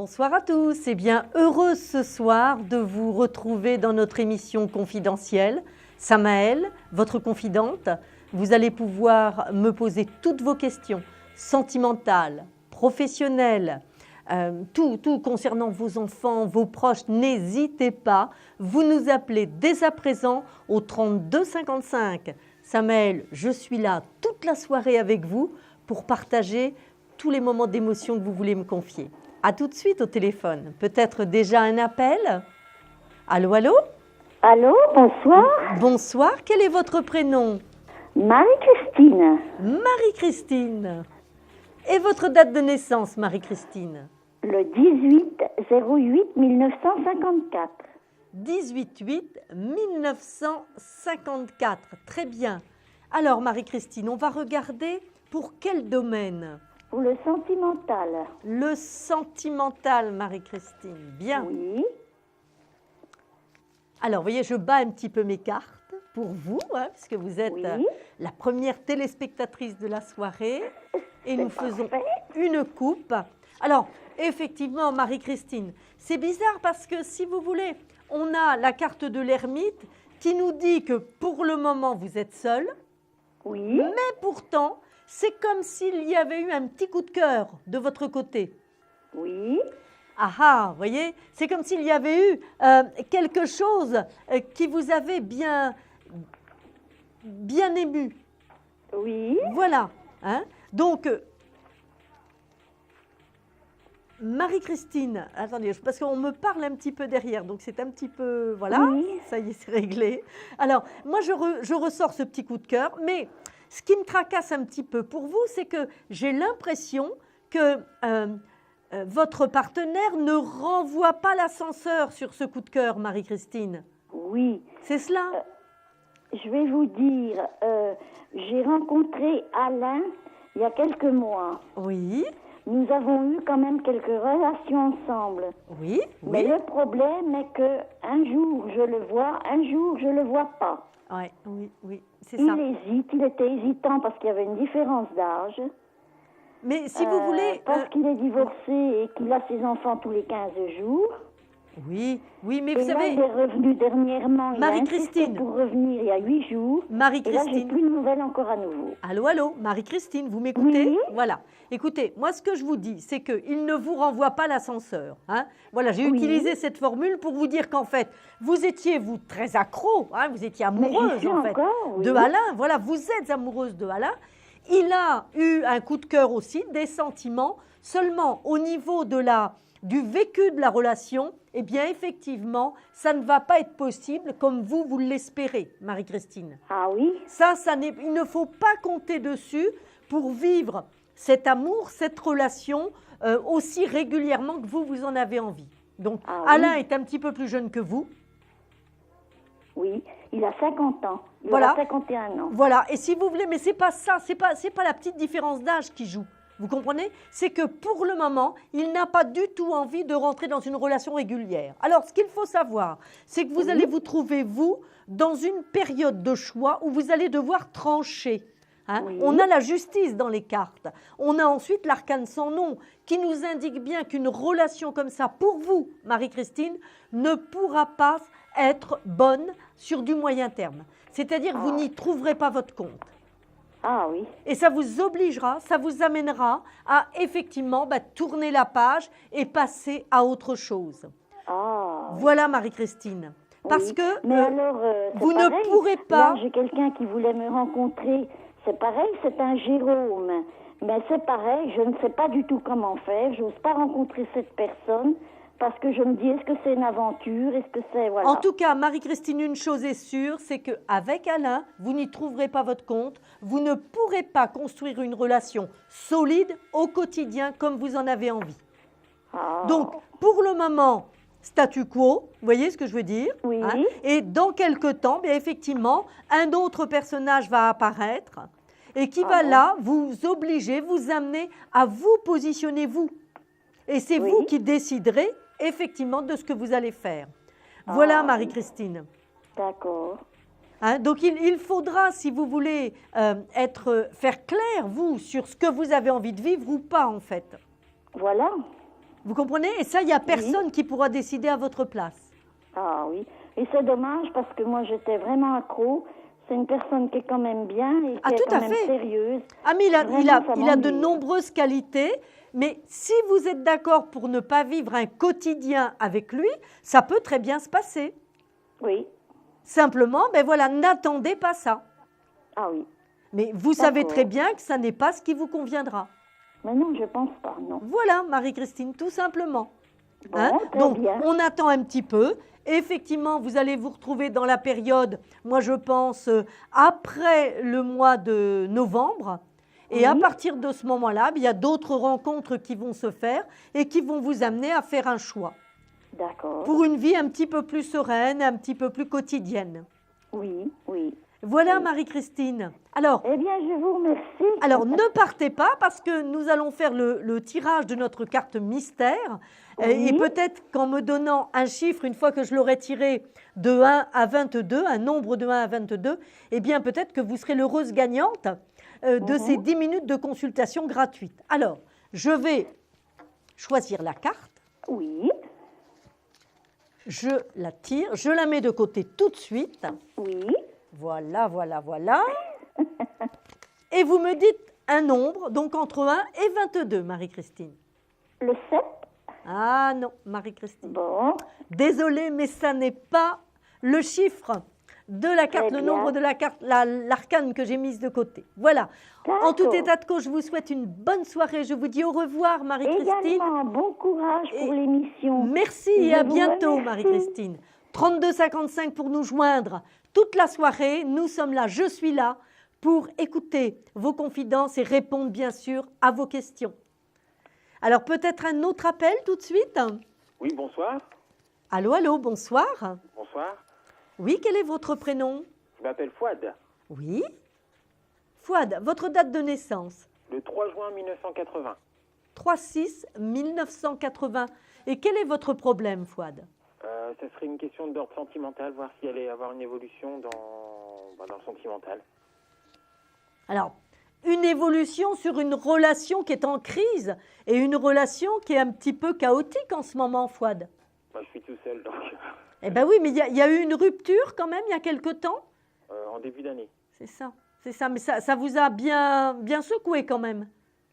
Bonsoir à tous. Eh bien, heureuse ce soir de vous retrouver dans notre émission confidentielle. Samaël, votre confidente, vous allez pouvoir me poser toutes vos questions sentimentales, professionnelles, tout concernant vos enfants, vos proches. N'hésitez pas, vous nous appelez dès à présent au 32 55. Samaël, je suis là toute la soirée avec vous pour partager tous les moments d'émotion que vous voulez me confier. A tout de suite au téléphone. Peut-être déjà un appel? Allô, allô? Allô, bonsoir. Bonsoir, quel est votre prénom? Marie-Christine. Marie-Christine. Et votre date de naissance, Marie-Christine? Le 18-08-1954. 18-8-1954. Très bien. Alors, Marie-Christine, on va regarder pour quel domaine? Pour le sentimental. Le sentimental, Marie-Christine. Bien. Oui. Alors, vous voyez, je bats un petit peu mes cartes pour vous, hein, puisque vous êtes Oui. la première téléspectatrice de la soirée. Et nous faisons parfait. une coupe. Alors, effectivement, Marie-Christine, c'est bizarre parce que, si vous voulez, on a la carte de l'ermite qui nous dit que pour le moment, vous êtes seule. Oui. Mais pourtant, c'est comme s'il y avait eu un petit coup de cœur de votre côté. Oui. Ah ah, vous voyez, c'est comme s'il y avait eu quelque chose qui vous avait bien ému. Oui. Voilà. Hein. Donc, Marie-Christine, attendez, parce qu'on me parle un petit peu derrière, donc c'est un petit peu, voilà, Oui. ça y est, c'est réglé. Alors, moi, je ressors ce petit coup de cœur, mais ce qui me tracasse un petit peu pour vous, c'est que j'ai l'impression que votre partenaire ne renvoie pas l'ascenseur sur ce coup de cœur, Marie-Christine. Oui. C'est cela? Je vais vous dire, j'ai rencontré Alain il y a quelques mois. Oui, Nous avons eu quand même quelques relations ensemble. oui, Mais oui. le problème est que un jour je le vois, un jour je le vois pas. Ouais, oui, oui, c'est Il ça. hésite, il était hésitant parce qu'il y avait une différence d'âge. Mais si vous voulez... Parce qu'il est divorcé et qu'il a ses enfants tous les 15 jours. oui, oui, mais Et vous là, savez... il est revenu dernièrement. Il a insisté Marie-Christine. pour revenir il y a 8 jours. Et là, j'ai Marie-Christine. plus de nouvelles encore à nouveau. Allô, allô, Marie-Christine, vous m'écoutez? Oui. Voilà. Écoutez, moi, ce que je vous dis, c'est qu'il ne vous renvoie pas l'ascenseur. Hein. Voilà, j'ai Oui. utilisé cette formule pour vous dire qu'en fait, vous étiez, vous, très accro, hein, vous étiez Mais j'y amoureuse, suis en fait, encore, oui. de Alain. Voilà, vous êtes amoureuse de Alain. Il a eu un coup de cœur aussi, des sentiments, seulement au niveau du vécu de la relation, eh bien, effectivement, ça ne va pas être possible comme vous l'espérez, Marie-Christine. Ah oui? Il ne faut pas compter dessus pour vivre cet amour, cette relation aussi régulièrement que vous en avez envie. Donc, Ah oui. Alain est un petit peu plus jeune que vous. Oui. Il a 50 ans. Il Voilà. aura 51 ans. Voilà, et si vous voulez, mais c'est pas ça, c'est pas la petite différence d'âge qui joue. Vous comprenez? C'est que pour le moment, il n'a pas du tout envie de rentrer dans une relation régulière. Alors, ce qu'il faut savoir, c'est que vous allez vous trouver, vous, dans une période de choix où vous allez devoir trancher. Hein. Oui. On a la justice dans les cartes. On a ensuite l'arcane sans nom qui nous indique bien qu'une relation comme ça, pour vous, Marie-Christine, ne pourra pas être bonne sur du moyen terme. C'est-à-dire que vous n'y trouverez pas votre compte. Ah oui. Et ça vous obligera, ça vous amènera à effectivement tourner la page et passer à autre chose. Ah. Voilà, Marie-Christine. Parce Oui. que Mais alors, c'est vous ne pareil. pourrez pas... Là, j'ai quelqu'un qui voulait me rencontrer. C'est pareil, c'est un Jérôme. Mais c'est pareil, je ne sais pas du tout comment faire. J'ose pas rencontrer cette personne parce que je me dis, est-ce que c'est une aventure? Est-ce que c'est... Voilà. En tout cas, Marie-Christine, une chose est sûre, c'est qu'avec Alain, vous n'y trouverez pas votre compte. Vous ne pourrez pas construire une relation solide au quotidien comme vous en avez envie. Ah. Donc, pour le moment, statu quo, vous voyez ce que je veux dire? Oui. Et dans quelque temps, bien effectivement, un autre personnage va apparaître et qui va là vous obliger, vous amener à vous positionner vous. Et c'est Oui. vous qui déciderez effectivement de ce que vous allez faire. Voilà, Marie-Christine. D'accord. Hein, donc, il faudra, si vous voulez, faire clair, vous, sur ce que vous avez envie de vivre ou pas, en fait. Voilà. Vous comprenez? Et ça, il n'y a personne qui pourra décider à votre place. Ah oui. Et c'est dommage parce que moi, j'étais vraiment accro. C'est une personne qui est quand même bien et qui est quand même sérieuse. Ah, mais il a de nombreuses qualités. Mais si vous êtes d'accord pour ne pas vivre un quotidien avec lui, ça peut très bien se passer. Oui. Simplement, ben voilà, n'attendez pas ça. Ah oui. Mais vous savez très bien que ça n'est pas ce qui vous conviendra. Mais non, je pense pas, non. Voilà, Marie-Christine, tout simplement. Bon, donc, bien. on attend un petit peu. Effectivement, vous allez vous retrouver dans la période, moi je pense, après le mois de novembre. Et à partir de ce moment-là, il y a d'autres rencontres qui vont se faire et qui vont vous amener à faire un choix. D'accord. Pour une vie un petit peu plus sereine, un petit peu plus quotidienne. Oui, oui. Voilà, Marie-Christine. Alors, eh bien, je vous remercie. Alors, ne partez pas parce que nous allons faire le tirage de notre carte mystère. Et peut-être qu'en me donnant un chiffre, une fois que je l'aurai tiré de 1 à 22, un nombre de 1 à 22, eh bien, peut-être que vous serez l'heureuse gagnante de ces 10 minutes de consultation gratuite. Alors, je vais choisir la carte. Oui. Je la tire, je la mets de côté tout de suite. Oui. Voilà, voilà, voilà. Et vous me dites un nombre, donc entre 1 et 22, Marie-Christine. Le 7. Ah non, Marie-Christine. Bon. Désolée, mais ça n'est pas le chiffre de la carte, le nombre de la carte, l'arcane que j'ai mise de côté. Voilà. En tout état de cause, je vous souhaite une bonne soirée. Je vous dis au revoir, Marie-Christine. Également, bon courage pour l'émission. Merci et à bientôt, Marie-Christine. 32 55 pour nous joindre toute la soirée. Nous sommes là, je suis là pour écouter vos confidences et répondre bien sûr à vos questions. Alors peut-être un autre appel tout de suite? Oui, bonsoir. Allô, allô, bonsoir. Bonsoir. Oui, quel est votre prénom? Je m'appelle Fouad. Oui. Fouad, votre date de naissance? Le 3 juin 1980. 3-6-1980. Et quel est votre problème, Fouad? Ça serait une question d'ordre sentimental, voir si elle allait avoir une évolution dans le sentimental. Alors, une évolution sur une relation qui est en crise et une relation qui est un petit peu chaotique en ce moment, Fouad. Moi, je suis tout seul, donc... Eh bien oui, mais il y a eu une rupture quand même il y a quelque temps. En début d'année. C'est ça, mais ça vous a bien secoué quand même.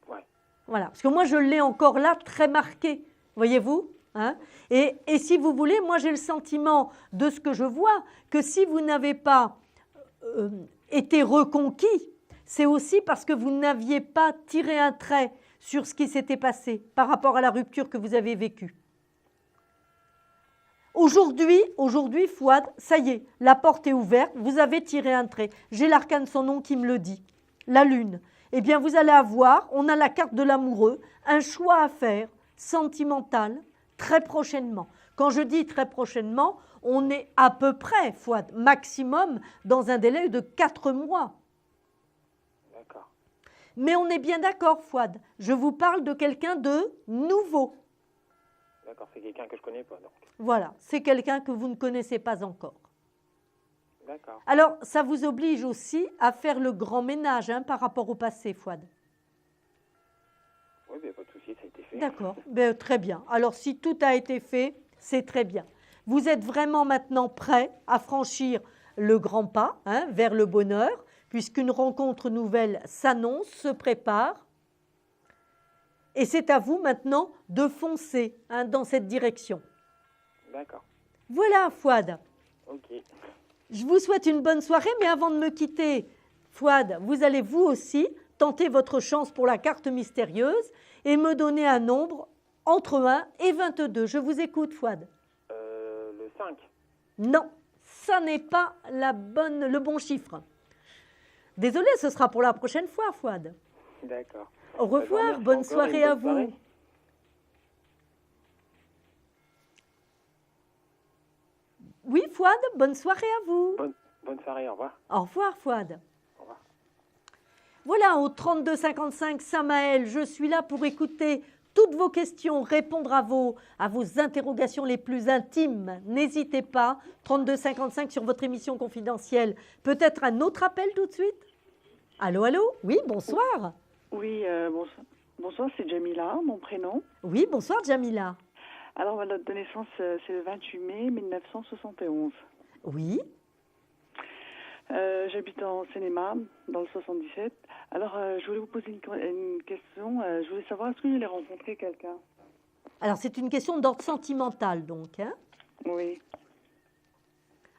Ouais. Voilà, parce que moi je l'ai encore là très marqué, voyez-vous, hein. Et si vous voulez, moi j'ai le sentiment de ce que je vois, que si vous n'avez pas été reconquis, c'est aussi parce que vous n'aviez pas tiré un trait sur ce qui s'était passé par rapport à la rupture que vous avez vécue. Aujourd'hui, Fouad, ça y est, la porte est ouverte, vous avez tiré un trait. J'ai l'arcane son nom qui me le dit, la lune. Eh bien, vous allez avoir, on a la carte de l'amoureux, un choix à faire, sentimental, très prochainement. Quand je dis très prochainement, on est à peu près, Fouad, maximum dans un délai de 4 mois. D'accord. Mais on est bien d'accord, Fouad, je vous parle de quelqu'un de nouveau. D'accord, c'est quelqu'un que je connais pas, donc. Voilà, c'est quelqu'un que vous ne connaissez pas encore. D'accord. Alors, ça vous oblige aussi à faire le grand ménage par rapport au passé, Fouad. Oui, mais pas de souci, ça a été fait. D'accord, très bien. Alors, si tout a été fait, c'est très bien. Vous êtes vraiment maintenant prêt à franchir le grand pas vers le bonheur, puisqu'une rencontre nouvelle s'annonce, se prépare. Et c'est à vous maintenant de foncer dans cette direction. D'accord. Voilà, Fouad. Ok. Je vous souhaite une bonne soirée, mais avant de me quitter, Fouad, vous allez vous aussi tenter votre chance pour la carte mystérieuse et me donner un nombre entre 1 et 22. Je vous écoute, Fouad. Le 5. Non, ça n'est pas le bon chiffre. Désolé, ce sera pour la prochaine fois, Fouad. D'accord. Au revoir, bonne soirée à vous. Oui, Fouad, bonne soirée à vous. Bonne soirée, au revoir. Au revoir, Fouad. Au revoir. Voilà, au 32 55, Samaël, je suis là pour écouter toutes vos questions, répondre à vos interrogations les plus intimes. N'hésitez pas, 32 55 sur votre émission confidentielle. Peut-être un autre appel tout de suite? Allô, allô? Oui, bonsoir. Oui, Bonsoir, c'est Jamila, mon prénom. Oui, bonsoir Jamila. Alors, ma date de naissance, c'est le 28 mai 1971. Oui. J'habite en Seine-et-Marne, dans le 77. Alors, je voulais vous poser une question. Je voulais savoir, est-ce que vous allez rencontrer quelqu'un? Alors, c'est une question d'ordre sentimental, donc. Hein? Oui.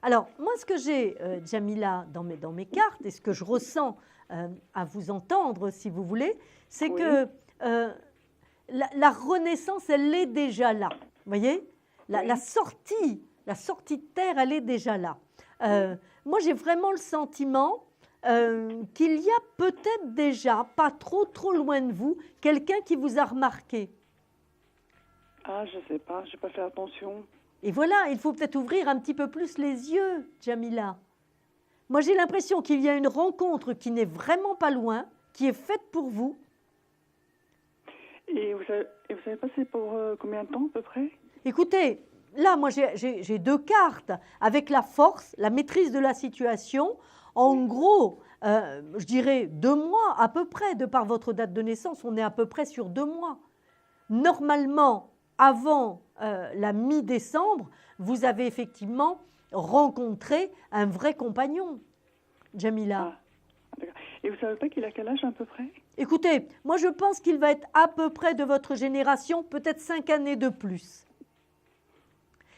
Alors, moi, ce que j'ai, Jamila, dans mes cartes, et ce que je ressens à vous entendre, si vous voulez, c'est Oui. que la renaissance, elle est déjà là. Vous voyez, Oui. la sortie de terre, elle est déjà là. Moi, j'ai vraiment le sentiment qu'il y a peut-être déjà, pas trop loin de vous, quelqu'un qui vous a remarqué. Ah, je sais pas, j'ai pas fait attention. Et voilà, il faut peut-être ouvrir un petit peu plus les yeux, Jamila. Moi, j'ai l'impression qu'il y a une rencontre qui n'est vraiment pas loin, qui est faite pour vous. Et vous savez pas c'est pour combien de temps, à peu près? Écoutez, là, moi, j'ai deux cartes avec la force, la maîtrise de la situation. En gros, je dirais 2 mois à peu près, de par votre date de naissance, on est à peu près sur 2 mois. Normalement, avant la mi-décembre, vous avez effectivement rencontré un vrai compagnon, Jamila. Ah, d'accord. Et vous savez pas qu'il a quel âge, à peu près? Écoutez, moi je pense qu'il va être à peu près de votre génération, peut-être 5 années de plus.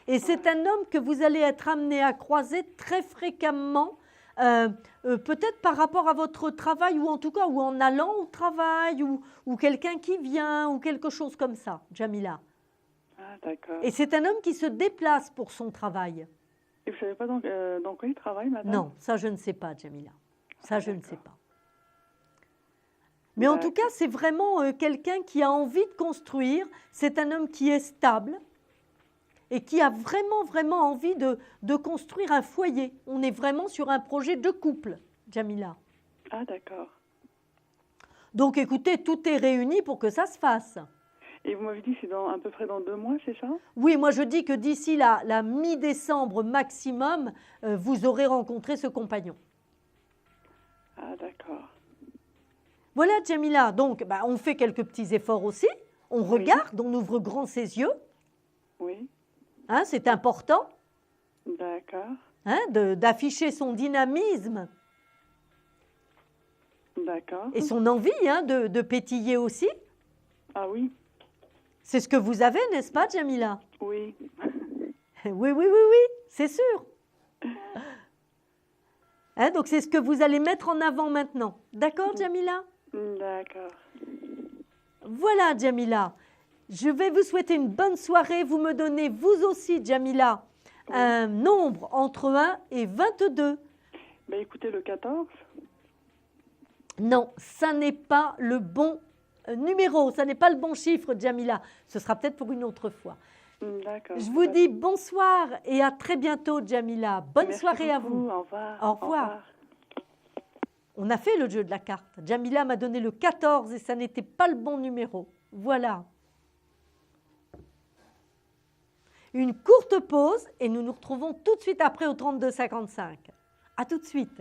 Et c'est un homme que vous allez être amené à croiser très fréquemment, peut-être par rapport à votre travail, ou en tout cas ou en allant au travail, ou quelqu'un qui vient, ou quelque chose comme ça, Jamila. Ah, d'accord. Et c'est un homme qui se déplace pour son travail. Et vous savez pas dans quoi il travaille, madame? Non, ça je ne sais pas, Jamila. Ça je ne sais pas. Mais en tout cas, c'est vraiment quelqu'un qui a envie de construire. C'est un homme qui est stable et qui a vraiment envie de construire un foyer. On est vraiment sur un projet de couple, Jamila. Ah, d'accord. Donc écoutez, tout est réuni pour que ça se fasse. Et vous m'avez dit c'est à peu près dans 2 mois, c'est ça? Oui, moi je dis que d'ici la mi-décembre maximum, vous aurez rencontré ce compagnon. Ah, d'accord. Voilà, Jamila. Donc, on fait quelques petits efforts aussi. On regarde, on ouvre grand ses yeux. Oui. Hein, c'est important, D'accord. hein, d'afficher son dynamisme D'accord. et son envie, hein, de pétiller aussi. Ah oui. C'est ce que vous avez, n'est-ce pas, Jamila? Oui. Oui, c'est sûr. Hein, donc, c'est ce que vous allez mettre en avant maintenant. D'accord, Jamila? D'accord. Voilà, Jamila. Je vais vous souhaiter une bonne soirée. Vous me donnez, vous aussi, Jamila, un nombre entre 1 et 22. Ben écoutez, le 14. Non, ça n'est pas le bon numéro, ça n'est pas le bon chiffre, Jamila. Ce sera peut-être pour une autre fois. D'accord. Je vous dis bonsoir et à très bientôt, Jamila. Bonne Merci soirée à beaucoup. vous. Au revoir. Au revoir. On a fait le jeu de la carte. Jamila m'a donné le 14 et ça n'était pas le bon numéro. Voilà. Une courte pause et nous nous retrouvons tout de suite après au 32-55. À tout de suite.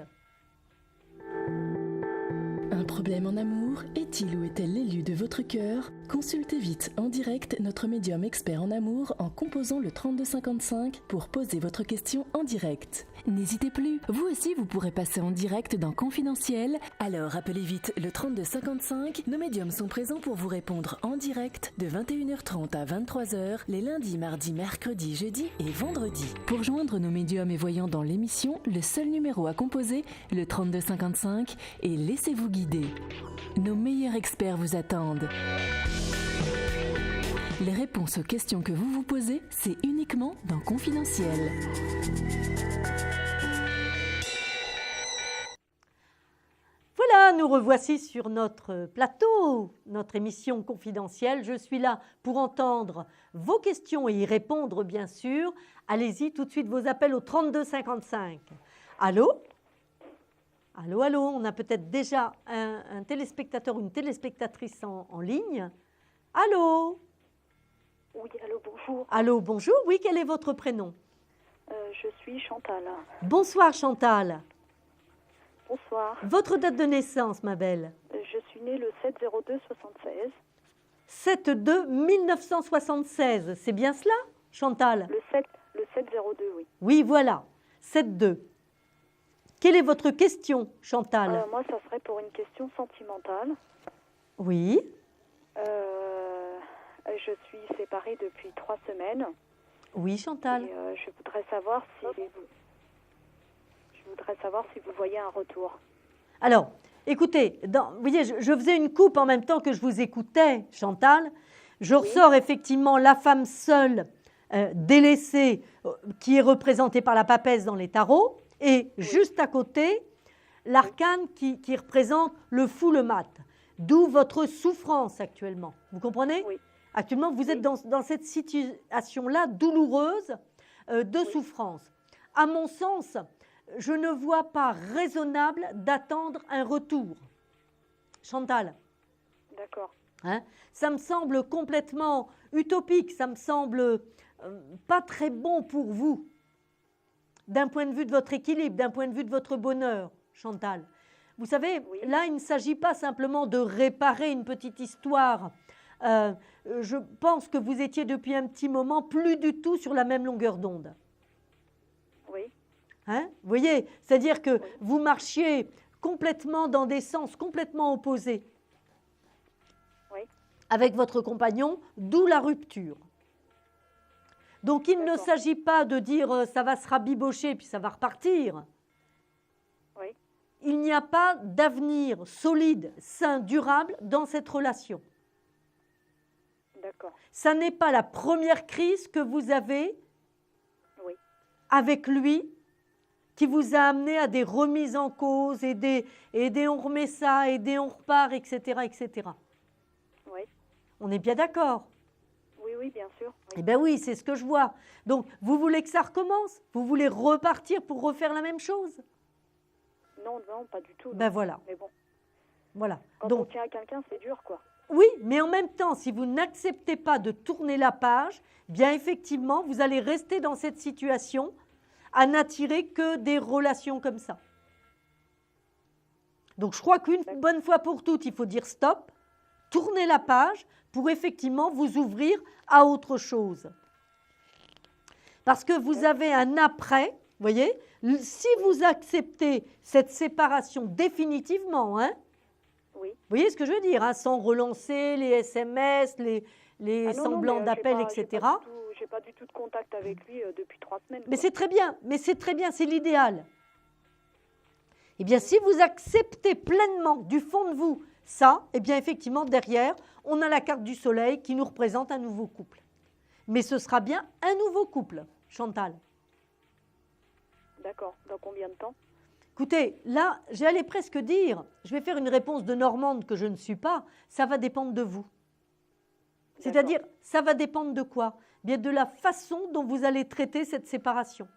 Un problème en amour? Est-il ou est-elle l'élu de votre cœur? Consultez vite en direct notre médium expert en amour en composant le 3255 pour poser votre question en direct. N'hésitez plus, vous aussi vous pourrez passer en direct dans Confidentiel. Alors appelez vite le 3255. Nos médiums sont présents pour vous répondre en direct de 21h30 à 23h les lundis, mardis, mercredis, jeudis et vendredis. Pour joindre nos médiums et voyants dans l'émission, le seul numéro à composer, le 3255, et laissez-vous guider. Nos meilleurs experts vous attendent. Les réponses aux questions que vous vous posez, c'est uniquement dans Confidentiel. Voilà, nous revoici sur notre plateau, notre émission confidentielle. Je suis là pour entendre vos questions et y répondre, bien sûr. Allez-y, tout de suite, vos appels au 3255. Allô? Allô, on a peut-être déjà un téléspectateur ou une téléspectatrice en ligne. Allô? Oui, allô, bonjour. Allô, bonjour. Oui, quel est votre prénom? Je suis Chantal. Bonsoir, Chantal. Bonsoir. Votre date de naissance, ma belle? Je suis née le 7-02-76. 7-2 1976. C'est bien cela, Chantal? Le 702, oui. Oui, voilà. 7-2. Quelle est votre question, Chantal? Moi, ça serait pour une question sentimentale. Oui. Je suis séparée depuis 3 semaines. Oui, Chantal. Et je voudrais savoir si vous voyez un retour. Alors, écoutez, vous voyez, je faisais une coupe en même temps que je vous écoutais, Chantal. Je ressors effectivement la femme seule, délaissée, qui est représentée par la papesse dans les tarots, et juste à côté, l'arcane qui représente le fou, le mat. D'où votre souffrance actuellement. Vous comprenez? Oui. Actuellement, vous êtes dans cette situation-là douloureuse de souffrance. À mon sens, je ne vois pas raisonnable d'attendre un retour. Chantal? D'accord. Hein? Ça me semble complètement utopique, ça me semble pas très bon pour vous, d'un point de vue de votre équilibre, d'un point de vue de votre bonheur, Chantal. Vous savez, là, il ne s'agit pas simplement de réparer une petite histoire. Je pense que vous étiez depuis un petit moment plus du tout sur la même longueur d'onde. Oui. Hein? Vous voyez, c'est-à-dire que vous marchiez complètement dans des sens complètement opposés avec votre compagnon, d'où la rupture. Donc, il ne s'agit pas de dire ça va se rabibocher puis ça va repartir. Oui. Il n'y a pas d'avenir solide, sain, durable dans cette relation. D'accord. Ça n'est pas la première crise que vous avez avec lui qui vous a amené à des remises en cause et des on remet ça, et des on repart, etc., etc. Oui. On est bien d'accord? Oui, bien sûr. Oui. Eh bien oui, c'est ce que je vois. Donc, vous voulez que ça recommence? Vous voulez repartir pour refaire la même chose? Non, pas du tout. Ben voilà. Mais bon. Voilà. Quand Donc, on tient à quelqu'un, c'est dur, quoi. oui, mais en même temps, si vous n'acceptez pas de tourner la page, bien effectivement, vous allez rester dans cette situation à n'attirer que des relations comme ça. Donc, je crois qu'une bonne fois pour toutes, il faut dire stop, tourner la page pour effectivement vous ouvrir à autre chose. Parce que vous avez un après, vous voyez, si vous acceptez cette séparation définitivement, hein, oui. Vous voyez ce que je veux dire, hein, sans relancer les SMS, les semblants d'appel, etc. Je n'ai pas du tout de contact avec lui depuis 3 semaines. Mais c'est très bien, c'est l'idéal. Eh bien, si vous acceptez pleinement du fond de vous ça, eh bien, effectivement, derrière, on a la carte du soleil qui nous représente un nouveau couple. Mais ce sera bien un nouveau couple, Chantal. D'accord. Dans combien de temps? Écoutez, là, j'allais presque dire, je vais faire une réponse de Normande que je ne suis pas, ça va dépendre de vous. C'est-à-dire, ça va dépendre de quoi? Bien de la façon dont vous allez traiter cette séparation.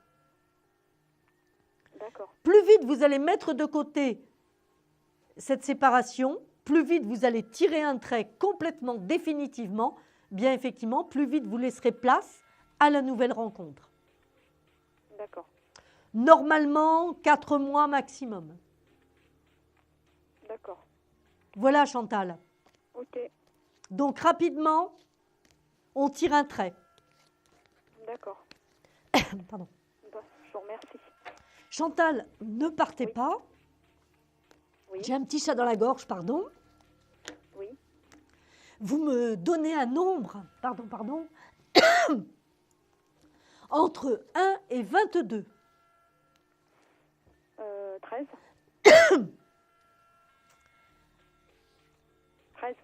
D'accord. Plus vite vous allez mettre de côté cette séparation, plus vite vous allez tirer un trait complètement définitivement, bien effectivement, plus vite vous laisserez place à la nouvelle rencontre. D'accord. Normalement, 4 mois maximum. D'accord. Voilà, Chantal. Ok. Donc, rapidement, on tire un trait. D'accord. Pardon. Bon, je vous remercie. Chantal, ne partez pas. Oui. J'ai un petit chat dans la gorge, pardon. Oui. Vous me donnez un nombre, pardon, entre 1 et 22. 13. 13.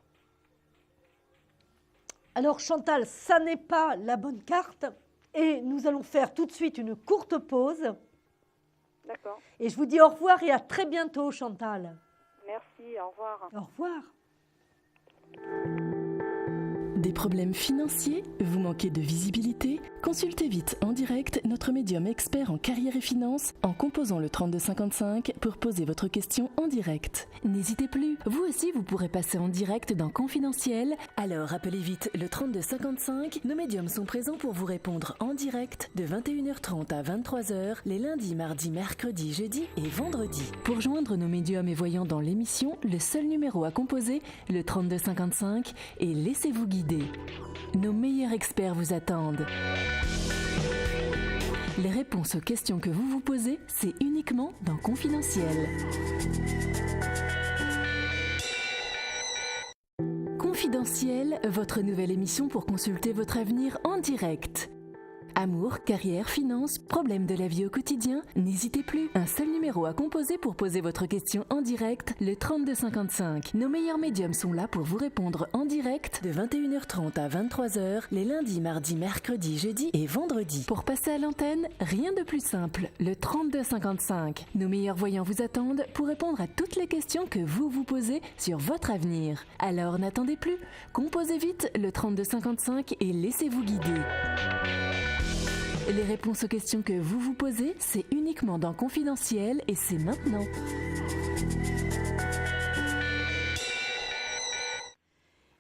Alors Chantal, ça n'est pas la bonne carte et nous allons faire tout de suite une courte pause. D'accord. Et je vous dis au revoir et à très bientôt, Chantal. Merci, au revoir. Au revoir. Des problèmes financiers? Vous manquez de visibilité? Consultez vite en direct notre médium expert en carrière et finance en composant le 3255 pour poser votre question en direct. N'hésitez plus, vous aussi vous pourrez passer en direct dans Confidentiel, alors appelez vite le 3255. Nos médiums sont présents pour vous répondre en direct de 21h30 à 23h les lundis, mardis, mercredis, jeudis et vendredis. Pour joindre nos médiums et voyants dans l'émission, le seul numéro à composer, le 3255, et laissez-vous guider. Nos meilleurs experts vous attendent. Les réponses aux questions que vous vous posez, c'est uniquement dans Confidentiel. Confidentiel, votre nouvelle émission pour consulter votre avenir en direct. Amour, carrière, finances, problèmes de la vie au quotidien, n'hésitez plus. Un seul numéro à composer pour poser votre question en direct, le 3255. Nos meilleurs médiums sont là pour vous répondre en direct de 21h30 à 23h les lundis, mardis, mercredis, jeudis et vendredis. Pour passer à l'antenne, rien de plus simple, le 3255. Nos meilleurs voyants vous attendent pour répondre à toutes les questions que vous vous posez sur votre avenir. Alors n'attendez plus, composez vite le 3255 et laissez-vous guider. Les réponses aux questions que vous vous posez, c'est uniquement dans Confidentiel et c'est maintenant.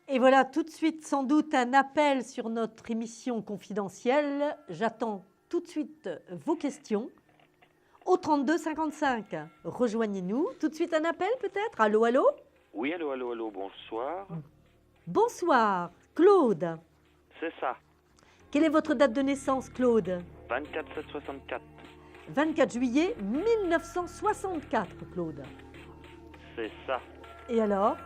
Et voilà tout de suite sans doute un appel sur notre émission Confidentielle. J'attends tout de suite vos questions au 32 55. Rejoignez-nous. Tout de suite un appel peut-être. Allô, allô? Oui, allô, bonsoir. Bonsoir, Claude. C'est ça, Quelle est votre date de naissance, Claude? 24/7/64. 24 juillet 1964, Claude. C'est ça. Et alors?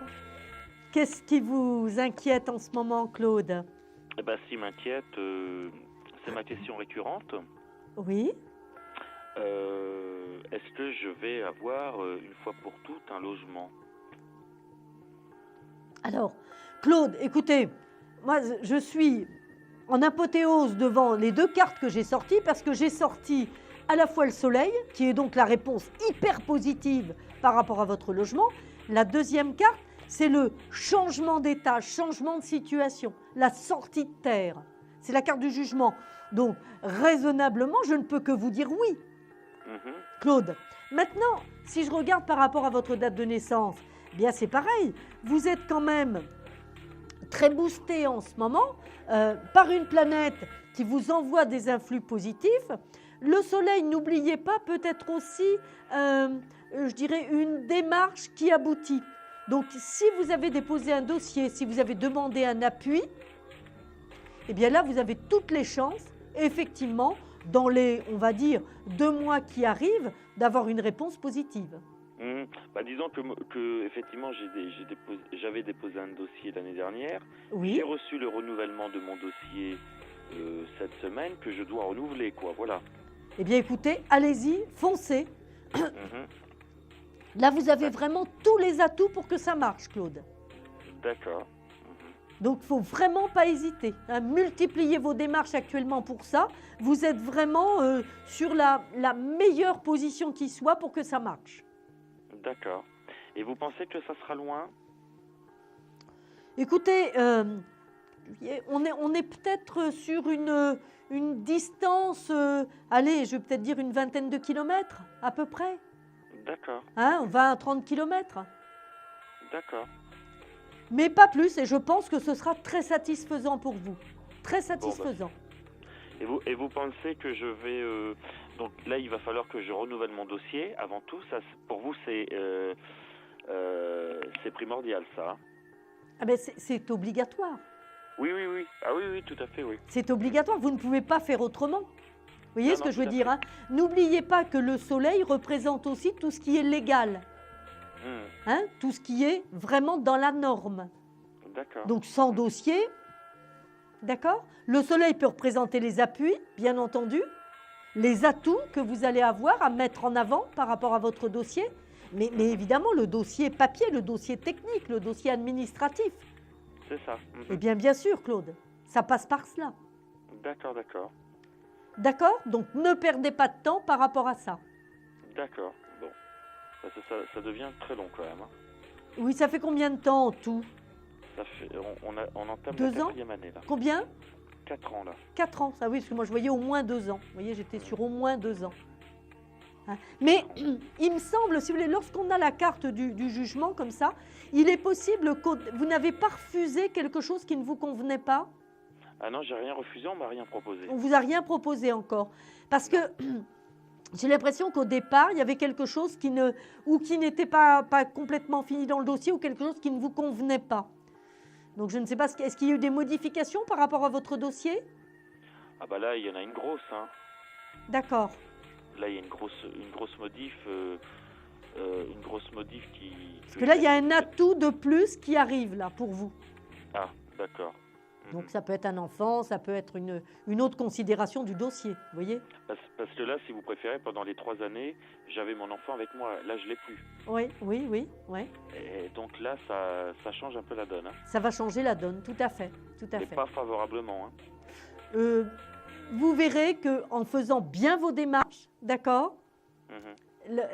Qu'est-ce qui vous inquiète en ce moment, Claude? Eh ben, ce qui m'inquiète, c'est ma question récurrente. Oui? Est-ce que je vais avoir, une fois pour toutes, un logement? Alors, Claude, écoutez, moi, je suis en apothéose devant les deux cartes que j'ai sorties parce que j'ai sorti à la fois le soleil, qui est donc la réponse hyper positive par rapport à votre logement. La deuxième carte, c'est le changement d'état, changement de situation, la sortie de terre. C'est la carte du jugement. Donc, raisonnablement, je ne peux que vous dire oui, Claude. Maintenant, si je regarde par rapport à votre date de naissance, eh bien c'est pareil. Vous êtes quand même très boosté en ce moment par une planète qui vous envoie des influx positifs. Le soleil, n'oubliez pas, peut être aussi, je dirais, une démarche qui aboutit. Donc, si vous avez déposé un dossier, si vous avez demandé un appui, eh bien là, vous avez toutes les chances, effectivement, dans les, on va dire, 2 mois qui arrivent, d'avoir une réponse positive. Bah, disons que effectivement, j'avais déposé un dossier l'année dernière. Oui. J'ai reçu le renouvellement de mon dossier cette semaine que je dois renouveler, quoi. Voilà. Eh bien, écoutez, allez-y, foncez. Là, vous avez vraiment tous les atouts pour que ça marche, Claude. D'accord. Donc, il ne faut vraiment pas hésiter. Hein. Multipliez vos démarches actuellement pour ça. Vous êtes vraiment sur la meilleure position qui soit pour que ça marche. D'accord. Et vous pensez que ça sera loin? Écoutez, on est peut-être sur une distance, allez, je vais peut-être dire une vingtaine de kilomètres, à peu près. D'accord. Hein, 20 à 30 kilomètres. D'accord. Mais pas plus, et je pense que ce sera très satisfaisant pour vous. Très satisfaisant. Et vous pensez que je vais... donc là, il va falloir que je renouvelle mon dossier. Avant tout, ça, pour vous, c'est primordial, ça, hein? Ah ben c'est obligatoire. Oui. Ah oui, tout à fait, oui. C'est obligatoire, vous ne pouvez pas faire autrement. Vous voyez ce que je veux dire, hein? N'oubliez pas que le soleil représente aussi tout ce qui est légal. Hein? Tout ce qui est vraiment dans la norme. D'accord. Donc sans dossier, d'accord? Le soleil peut représenter les appuis, bien entendu, les atouts que vous allez avoir à mettre en avant par rapport à votre dossier, mais évidemment le dossier papier, le dossier technique, le dossier administratif. C'est ça. Eh bien sûr, Claude, ça passe par cela. D'accord. D'accord? Donc ne perdez pas de temps par rapport à ça. D'accord. Bon. Ça devient très long quand même, hein. Oui, ça fait combien de temps en tout? Ça fait, on entame 2 la ans? 4e année là. Combien? 4 ans là. 4 ans, ça oui, parce que moi je voyais au moins 2 ans. Vous voyez, j'étais sur au moins 2 ans. Hein. Mais il me semble, si vous voulez, lorsqu'on a la carte du jugement comme ça, il est possible que vous n'avez pas refusé quelque chose qui ne vous convenait pas. Ah non, j'ai rien refusé, on m'a rien proposé. On ne vous a rien proposé encore. Parce que j'ai l'impression qu'au départ, il y avait quelque chose qui n'était pas complètement fini dans le dossier ou quelque chose qui ne vous convenait pas. Donc je ne sais pas, est-ce qu'il y a eu des modifications par rapport à votre dossier? Ah bah là, il y en a une grosse. Hein. D'accord. Là, il y a une grosse modif. Une grosse modif qui... Parce que là, il y a un atout de plus qui arrive là pour vous. Ah, d'accord. Donc ça peut être un enfant, ça peut être une autre considération du dossier, vous voyez? Parce que là, si vous préférez, pendant les 3 années, j'avais mon enfant avec moi. Là, je l'ai plus. Oui. Et donc là, ça change un peu la donne. Hein. Ça va changer la donne, tout à fait. Mais pas favorablement. Hein. Vous verrez qu'en faisant bien vos démarches, d'accord,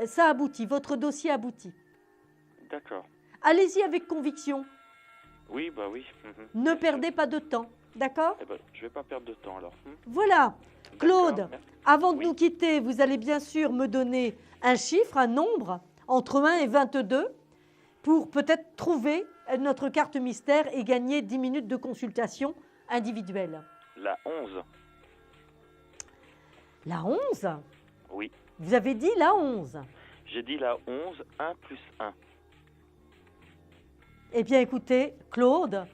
ça aboutit, votre dossier aboutit. D'accord. Allez-y avec conviction. Oui, bah oui. Ne perdez pas de temps, d'accord? Eh ben, je ne vais pas perdre de temps alors. Voilà. Claude, D'accord. avant de nous quitter, vous allez bien sûr me donner un chiffre, un nombre, entre 1 et 22, pour peut-être trouver notre carte mystère et gagner 10 minutes de consultation individuelle. La 11. La 11? Oui. Vous avez dit la 11. J'ai dit la 11, 1 plus 1. Eh bien, écoutez, Claude,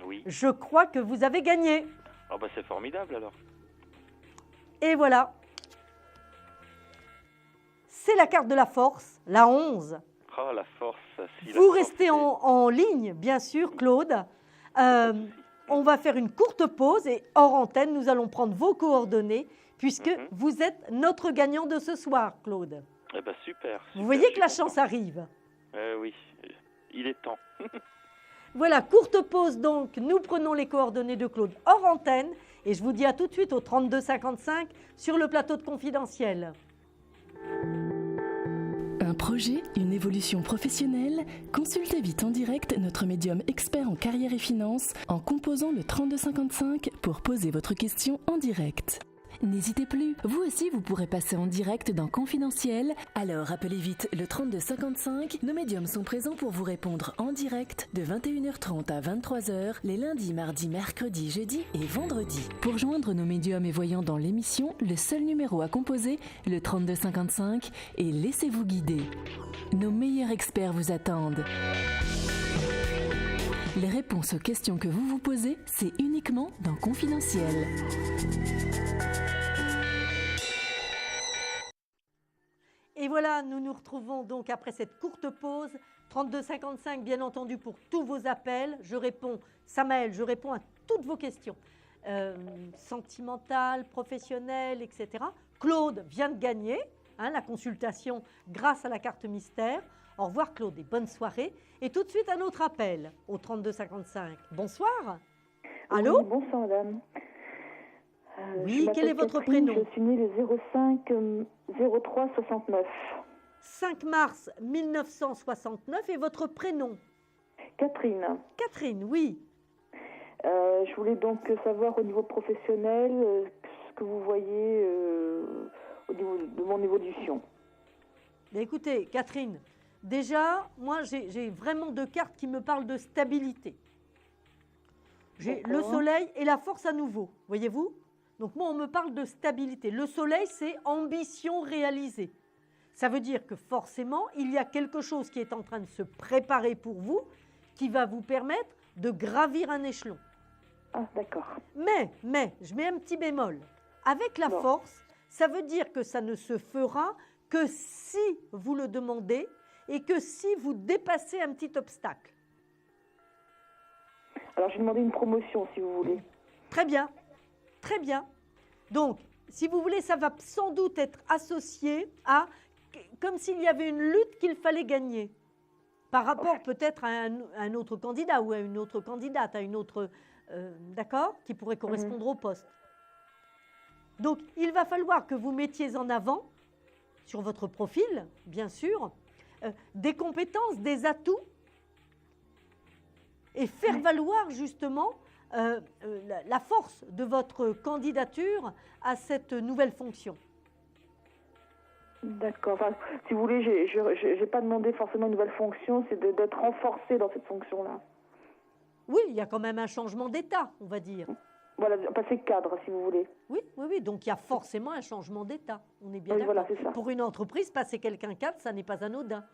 Oui. je crois que vous avez gagné. Ah bah c'est formidable alors. Et voilà. C'est la carte de la force, la 11. Oh, la force. Si, Vous restez en ligne, bien sûr, Claude. On va faire une courte pause et hors antenne, nous allons prendre vos coordonnées puisque vous êtes notre gagnant de ce soir, Claude. Eh ben super. Vous voyez que la chance arrive. Oui, il est temps. Voilà, courte pause donc. Nous prenons les coordonnées de Claude hors antenne et je vous dis à tout de suite au 32 55 sur le plateau de Confidentiel. Un projet, une évolution professionnelle? Consultez vite en direct notre médium expert en carrière et finances en composant le 3255 pour poser votre question en direct. N'hésitez plus, vous aussi vous pourrez passer en direct dans Confidentiel. Alors appelez vite le 3255. Nos médiums sont présents pour vous répondre en direct de 21h30 à 23h les lundis, mardis, mercredis, jeudis et vendredis. Pour joindre nos médiums et voyants dans l'émission, le seul numéro à composer, le 3255, et laissez-vous guider. Nos meilleurs experts vous attendent. Les réponses aux questions que vous vous posez, c'est uniquement dans Confidentiel. Et voilà, nous nous retrouvons donc après cette courte pause. 32 55, bien entendu, pour tous vos appels. Je réponds, Samaël, je réponds à toutes vos questions. Sentimentales, professionnelles, etc. Claude vient de gagner la consultation grâce à la carte mystère. Au revoir Claude et bonne soirée. Et tout de suite un autre appel au 32 55. Bonsoir. Allô? Oui, bonsoir madame. Oui, quel est votre prénom? Je suis née le 05 03 69. 5 mars 1969 et votre prénom? Catherine. Catherine, oui. Je voulais donc savoir au niveau professionnel ce que vous voyez au niveau de mon évolution. Mais écoutez, Catherine, déjà, moi j'ai vraiment 2 cartes qui me parlent de stabilité. J'ai le soleil et la force à nouveau, voyez-vous? Donc moi, on me parle de stabilité. Le soleil, c'est ambition réalisée. Ça veut dire que forcément, il y a quelque chose qui est en train de se préparer pour vous, qui va vous permettre de gravir un échelon. Ah, d'accord. Mais, je mets un petit bémol. Avec la force, ça veut dire que ça ne se fera que si vous le demandez et que si vous dépassez un petit obstacle. Alors, j'ai demandé une promotion, si vous voulez. Très bien. Très bien. Donc, si vous voulez, ça va sans doute être associé à, comme s'il y avait une lutte qu'il fallait gagner, par rapport peut-être à un autre candidat ou à une autre candidate, à une autre, d'accord, qui pourrait correspondre au poste. Donc, il va falloir que vous mettiez en avant, sur votre profil, bien sûr, des compétences, des atouts, et faire valoir justement la force de votre candidature à cette nouvelle fonction. D'accord. Enfin, si vous voulez, j'ai pas demandé forcément une nouvelle fonction, c'est d'être renforcée dans cette fonction-là. Oui, il y a quand même un changement d'état, on va dire. Voilà, passer cadre, si vous voulez. Oui, oui, oui. Donc il y a forcément un changement d'état. On est bien Oui, d'accord. voilà, c'est ça. Pour une entreprise, passer quelqu'un cadre, ça n'est pas anodin.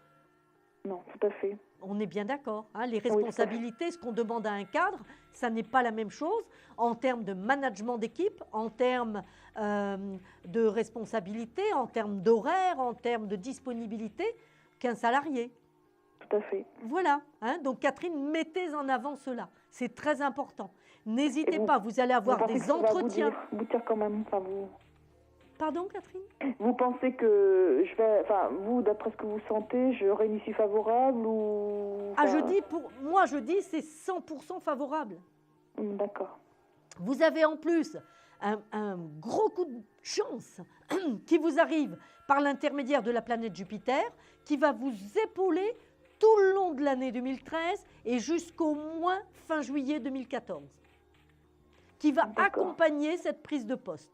Non, tout à fait. On est bien d'accord. Hein, les tout à fait. responsabilités, ce qu'on demande à un cadre, ça n'est pas la même chose en termes de management d'équipe, en termes de responsabilité, en termes d'horaire, en termes de disponibilité qu'un salarié. Tout à fait. Voilà. Hein, donc Catherine, mettez en avant cela. C'est très important. N'hésitez vous- pas, vous allez avoir Vous pensez des que ça va entretiens. vous dire quand même, enfin vous... Pardon, Catherine? Vous pensez que je vais, enfin vous, d'après ce que vous sentez, j'aurai une issue favorable ou... Ah, enfin, moi je dis c'est 100% favorable. D'accord. Vous avez en plus un gros coup de chance qui vous arrive par l'intermédiaire de la planète Jupiter, qui va vous épauler tout le long de l'année 2013 et jusqu'au moins fin juillet 2014, qui va D'accord. accompagner cette prise de poste.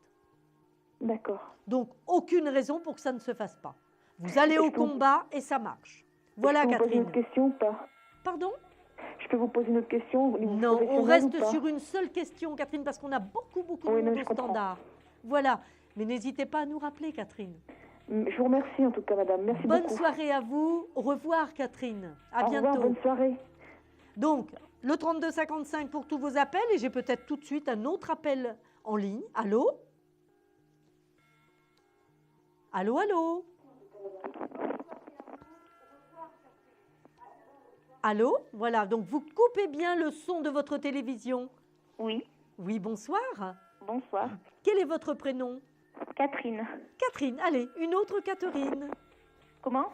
D'accord. Donc, aucune raison pour que ça ne se fasse pas. Vous allez au Est-ce que vous- combat et ça marche. Voilà, Je peux vous poser une Catherine. autre question ou pas? Pardon? Je peux vous poser une autre question au niveau Non, on professionnel reste ou pas? sur une seule question, Catherine, parce qu'on a beaucoup Oui, de non, monde je au comprends. standard. Voilà. Mais n'hésitez pas à nous rappeler, Catherine. Je vous remercie en tout cas, madame. Merci Bonne beaucoup. soirée à vous. Au revoir, Catherine. À Au bientôt. revoir, bonne soirée. Donc, le 3255 pour tous vos appels et j'ai peut-être tout de suite un autre appel en ligne. Allô? Allô, allô? Allô? Voilà, donc vous coupez bien le son de votre télévision. Oui, Oui, bonsoir. bonsoir. Quel est votre prénom? Catherine. Catherine, allez, une autre Catherine. Comment?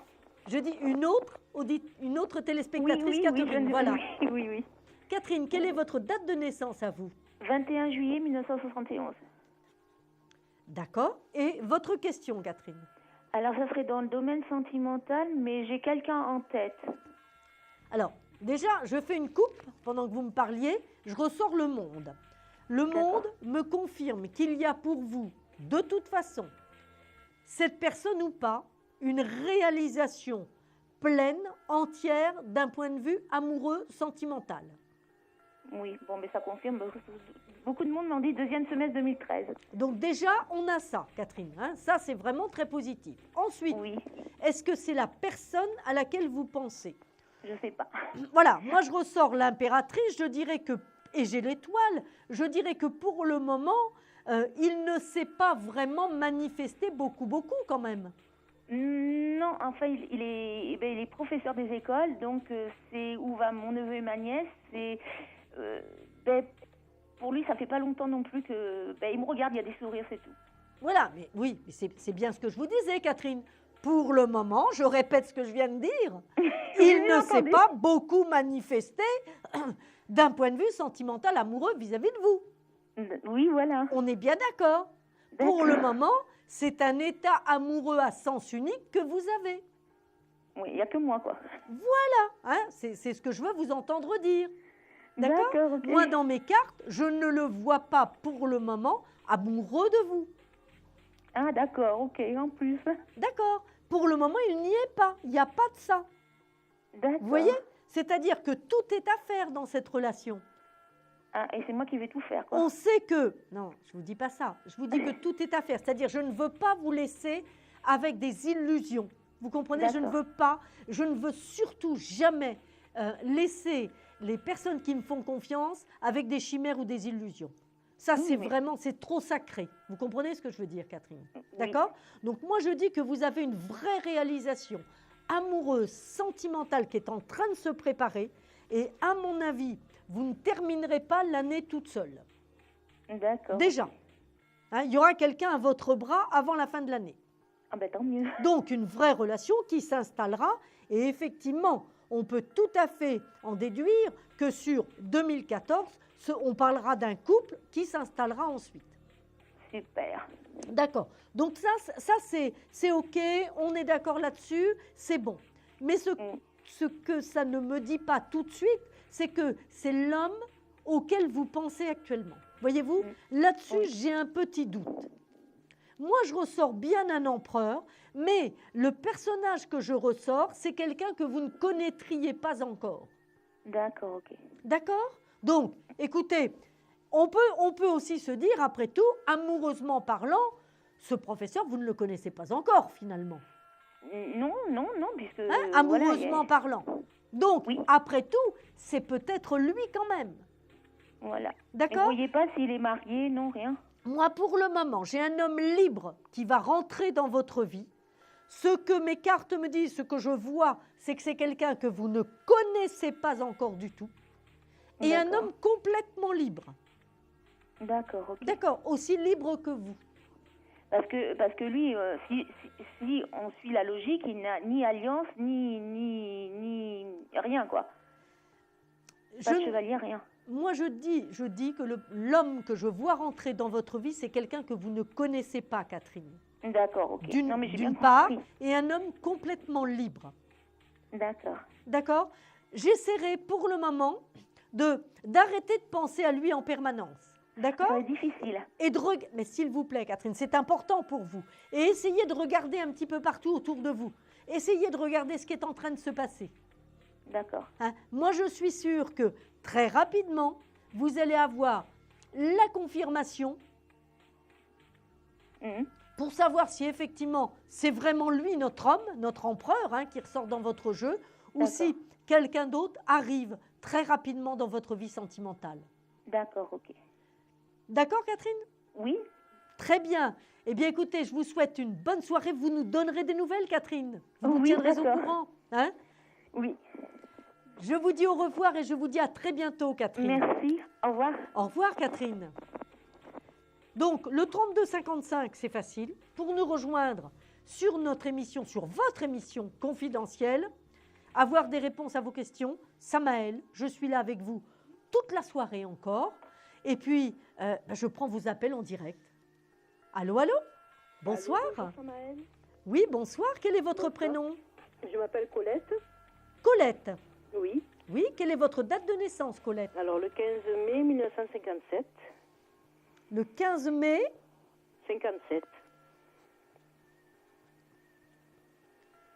Je dis une autre téléspectatrice Catherine, oui, voilà. oui. Catherine, quelle est votre date de naissance à vous? 21 juillet 1971. D'accord. Et votre question, Catherine? Alors, ça serait dans le domaine sentimental, mais j'ai quelqu'un en tête. Alors, déjà, je fais une coupe pendant que vous me parliez. Je ressors le monde. Le monde me confirme qu'il y a pour vous, de toute façon, cette personne ou pas, une réalisation pleine, entière, d'un point de vue amoureux, sentimental. Oui, bon, mais ça confirme. Beaucoup de monde m'en dit deuxième semestre 2013. Donc déjà, on a ça, Catherine. Hein, ça, c'est vraiment très positif. Ensuite, Oui, est-ce que c'est la personne à laquelle vous pensez? je sais pas. Voilà, moi je ressors l'impératrice, je dirais que, et j'ai l'étoile, je dirais que pour le moment, il ne s'est pas vraiment manifesté beaucoup quand même. Non, enfin, il est professeur des écoles, donc c'est où va mon neveu et ma nièce. C'est, pour lui, ça fait pas longtemps non plus que... il me regarde, il y a des sourires, c'est tout. Voilà, mais oui, mais c'est bien ce que je vous disais, Catherine. Pour le moment, je répète ce que je viens de dire, il ne s'est pas beaucoup manifesté d'un point de vue sentimental, amoureux vis-à-vis de vous. Oui, voilà. On est bien d'accord. Pour le moment, c'est un état amoureux à sens unique que vous avez. Oui, il n'y a que moi, quoi. Hein, c'est ce que je veux vous entendre dire. D'accord. ok. Moi, dans mes cartes, je ne le vois pas pour le moment amoureux de vous. Ah, d'accord, ok, en plus. D'accord. Pour le moment, il n'y est pas. Il n'y a pas de ça. D'accord. Vous voyez? C'est-à-dire que tout est à faire dans cette relation. Ah, et c'est moi qui vais tout faire, quoi. On sait que... Non, je ne vous dis pas ça. Je vous dis que tout est à faire. C'est-à-dire, je ne veux pas vous laisser avec des illusions. Vous comprenez? Je ne veux pas, je ne veux surtout jamais laisser les personnes qui me font confiance avec des chimères ou des illusions. Ça, c'est vraiment, c'est trop sacré. Vous comprenez ce que je veux dire, Catherine? D'accord? Donc, moi, je dis que vous avez une vraie réalisation amoureuse, sentimentale qui est en train de se préparer. Et à mon avis, vous ne terminerez pas l'année toute seule. D'accord. Déjà. Hein, il y aura quelqu'un à votre bras avant la fin de l'année. Ah ben tant mieux. Donc, une vraie relation qui s'installera. Et effectivement, on peut tout à fait en déduire que sur 2014, on parlera d'un couple qui s'installera ensuite. Super. D'accord. Donc ça c'est OK, on est d'accord là-dessus, c'est bon. Mais ce que ça ne me dit pas tout de suite, c'est que c'est l'homme auquel vous pensez actuellement. Voyez-vous, là-dessus, Oui. j'ai un petit doute. Moi, je ressors bien un empereur, mais le personnage que je ressors, c'est quelqu'un que vous ne connaîtriez pas encore. D'accord, ok. D'accord? Donc, écoutez, on peut aussi se dire, après tout, amoureusement parlant, ce professeur, vous ne le connaissez pas encore, finalement. Non, puisque... Hein, voilà, amoureusement parlant. Donc, Oui. après tout, c'est peut-être lui quand même. Voilà. Et vous D'accord? voyez pas s'il est marié, non, rien? Moi, pour le moment, j'ai un homme libre qui va rentrer dans votre vie. Ce que mes cartes me disent, ce que je vois, c'est que c'est quelqu'un que vous ne connaissez pas encore du tout. Et un D'accord. homme complètement libre. D'accord, ok. D'accord? Aussi libre que vous. Parce que lui, si on suit la logique, il n'a ni alliance, ni rien, quoi. Pas de Je- chevalier, rien. Moi, je dis que l'homme que je vois rentrer dans votre vie, c'est quelqu'un que vous ne connaissez pas, Catherine. D'accord, ok. Non, mais j'ai bien D'une part, compris. et un homme complètement libre. D'accord. D'accord? J'essaierai pour le moment d'arrêter de penser à lui en permanence. D'accord? Ça va être difficile. Mais s'il vous plaît, Catherine, c'est important pour vous. Et essayez de regarder un petit peu partout autour de vous. Essayez de regarder ce qui est en train de se passer. D'accord. Hein? Moi, je suis sûre que très rapidement, vous allez avoir la confirmation Mhm. pour savoir si effectivement c'est vraiment lui notre homme, notre empereur, hein, qui ressort dans votre jeu, ou D'accord. si quelqu'un d'autre arrive très rapidement dans votre vie sentimentale. D'accord, ok. D'accord, Catherine? Oui. Très bien. Eh bien, écoutez, je vous souhaite une bonne soirée. Vous nous donnerez des nouvelles, Catherine? Vous nous Oui, tiendrez au d'accord. courant, hein? Oui. Je vous dis au revoir et je vous dis à très bientôt, Catherine. Merci. Au revoir. Au revoir, Catherine. Donc, le 3255, c'est facile. Pour nous rejoindre sur notre émission, sur votre émission confidentielle, avoir des réponses à vos questions, Samaël, je suis là avec vous toute la soirée encore. Et puis, je prends vos appels en direct. Allô, allô? Bonsoir. Allô, bonjour, Samaël. Oui, bonsoir. Quel est votre Bonsoir. prénom? Je m'appelle Colette. Colette. Oui. Oui, quelle est votre date de naissance, Colette? Alors, le 15 mai 1957. Le 15 mai 57.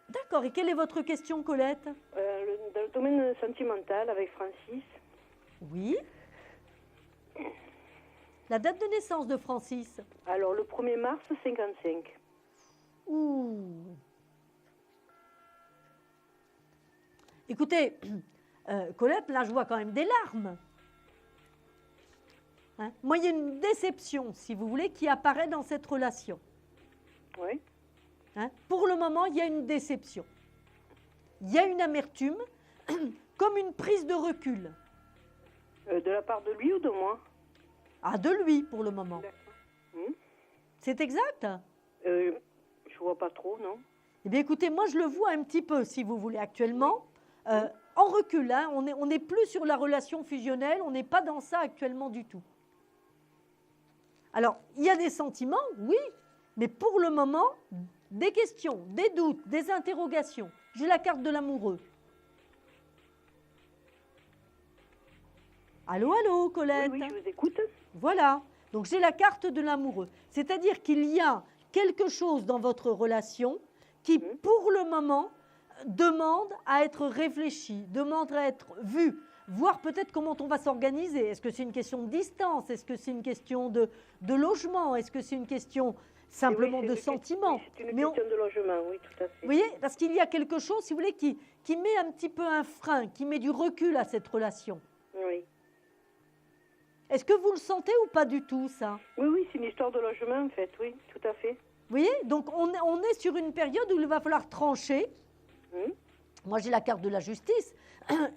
D'accord. Et quelle est votre question, Colette? Dans le domaine sentimental avec Francis. Oui. La date de naissance de Francis? Alors, le 1er mars 55. Ouh. Écoutez, Colette, là, je vois quand même des larmes. Hein? Moi, il y a une déception, si vous voulez, qui apparaît dans cette relation. Oui. Hein? Pour le moment, il y a une déception. Il y a une amertume, comme une prise de recul. De la part de lui ou de moi? Ah, de lui, pour le moment. Hmm. C'est exact? Je vois pas trop, non? Eh bien, écoutez, moi, je le vois un petit peu, si vous voulez, actuellement. En recul, hein, on n'est plus sur la relation fusionnelle, on n'est pas dans ça actuellement du tout. Alors, il y a des sentiments, oui, mais pour le moment, des questions, des doutes, des interrogations. J'ai la carte de l'amoureux. Allô, allô, Colette? Oui, je vous écoute. Voilà, donc j'ai la carte de l'amoureux. C'est-à-dire qu'il y a quelque chose dans votre relation qui, pour le moment, demande à être réfléchi, demande à être vu, voir peut-être comment on va s'organiser. Est-ce que c'est une question de distance? Est-ce que c'est une question de logement? Est-ce que c'est une question simplement de sentiment? Oui, c'est une question de logement, oui, tout à fait. Vous voyez, parce qu'il y a quelque chose, si vous voulez, qui met un petit peu un frein, qui met du recul à cette relation. Oui. Est-ce que vous le sentez ou pas du tout, ça? Oui, oui, c'est une histoire de logement, en fait, oui, tout à fait. Vous voyez, donc on est sur une période où il va falloir trancher. Moi, j'ai la carte de la justice.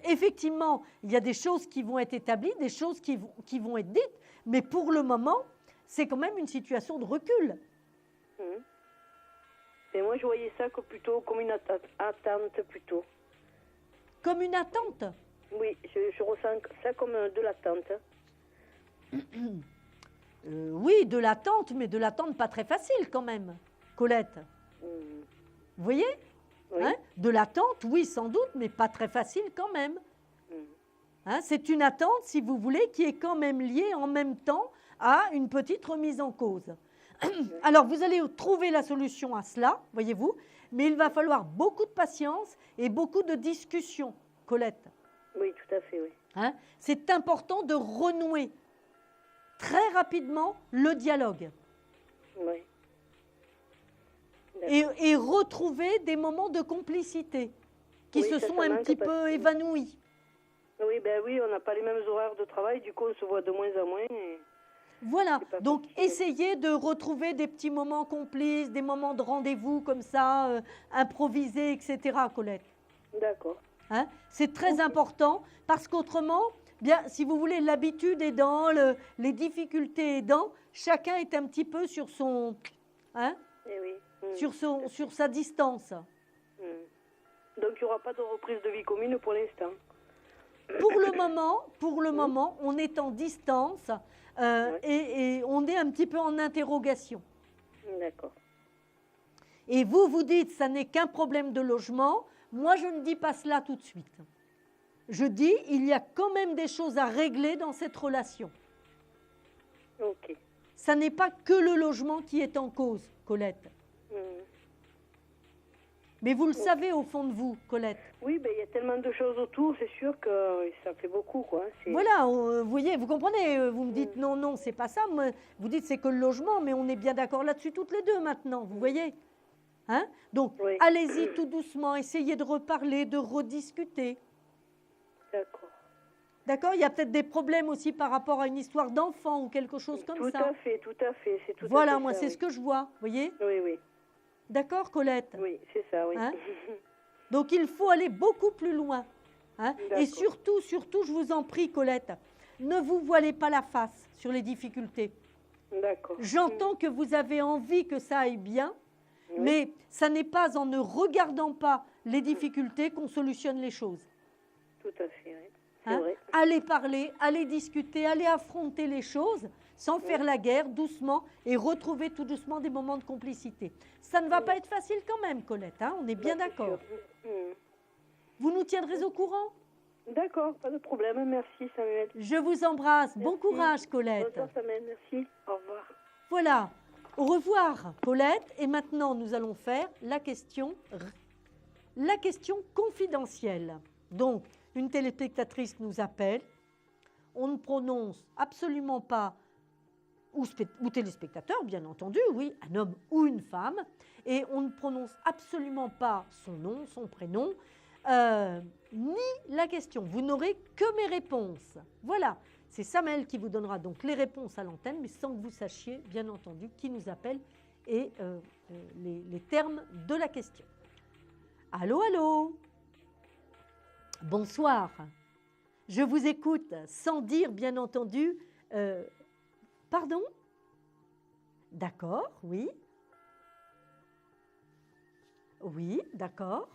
Effectivement, il y a des choses qui vont être établies, des choses qui vont être dites, mais pour le moment, c'est quand même une situation de recul. Et moi, je voyais ça plutôt comme une attente, plutôt. Comme une attente? Oui, je ressens ça comme de l'attente. Oui, de l'attente, mais de l'attente pas très facile quand même, Colette. Vous voyez? Oui. Hein? De l'attente, oui, sans doute, mais pas très facile quand même. Hein, c'est une attente, si vous voulez, qui est quand même liée en même temps à une petite remise en cause. Alors, vous allez trouver la solution à cela, voyez-vous, mais il va falloir beaucoup de patience et beaucoup de discussion, Colette. Oui, tout à fait, oui. Hein, c'est important de renouer très rapidement le dialogue. Oui. Et retrouver des moments de complicité qui Oui, se ça sont un manque petit parce peu que- évanouis. Oui, ben oui, on n'a pas les mêmes horaires de travail, du coup on se voit de moins en moins. Et... Voilà, C'est pas donc facile. essayez de retrouver des petits moments complices, des moments de rendez-vous comme ça, improvisés, etc., Colette. D'accord. Hein, c'est très important parce qu'autrement, bien, si vous voulez, l'habitude aidant, les difficultés aidant, chacun est un petit peu sur son, hein, Eh oui. sur sa distance. Donc il n'y aura pas de reprise de vie commune pour l'instant. Pour le moment, on est en distance et on est un petit peu en interrogation. D'accord. Et vous, vous dites, ça n'est qu'un problème de logement. Moi, je ne dis pas cela tout de suite. Je dis, il y a quand même des choses à régler dans cette relation. Ok. Ça n'est pas que le logement qui est en cause, Colette. Mais vous le savez au fond de vous, Colette. Oui, ben il y a tellement de choses autour, c'est sûr que ça fait beaucoup, quoi. Voilà, vous voyez, vous comprenez, vous me dites non, non, c'est pas ça. Vous dites c'est que le logement, mais on est bien d'accord là-dessus toutes les deux maintenant, vous voyez. Hein? Donc, allez-y tout doucement, essayez de reparler, de rediscuter. D'accord. D'accord? Il y a peut-être des problèmes aussi par rapport à une histoire d'enfant ou quelque chose comme ça. Tout à fait, tout à fait. C'est tout Voilà, à fait moi, ça, c'est oui. ce que je vois, vous voyez? Oui, oui. D'accord, Colette? Oui, c'est ça, oui. Hein? Donc, il faut aller beaucoup plus loin. Hein? Et surtout, je vous en prie, Colette, ne vous voilez pas la face sur les difficultés. D'accord. J'entends que vous avez envie que ça aille bien, mais ça n'est pas en ne regardant pas les difficultés qu'on solutionne les choses. Tout à fait, oui. C'est Hein? vrai. Allez parler, allez discuter, allez affronter les choses sans faire la guerre, doucement, et retrouver tout doucement des moments de complicité. Ça ne va pas être facile quand même, Colette, hein? On est bien d'accord. Vous nous tiendrez au courant? D'accord, pas de problème. Merci, Samuel. Je vous embrasse. Bon Merci. courage, Colette. Bonsoir, Samuel. Merci. Au revoir. Voilà. Au revoir, Colette. Et maintenant, nous allons faire la question confidentielle. Donc, une téléspectatrice nous appelle. On ne prononce absolument pas, ou téléspectateur, bien entendu, oui, un homme ou une femme, et on ne prononce absolument pas son nom, son prénom, ni la question. Vous n'aurez que mes réponses. Voilà. C'est Samuel qui vous donnera donc les réponses à l'antenne, mais sans que vous sachiez, bien entendu, qui nous appelle et les termes de la question. Allô, allô? Bonsoir. Je vous écoute sans dire, bien entendu, pardon? D'accord, oui. Oui, d'accord.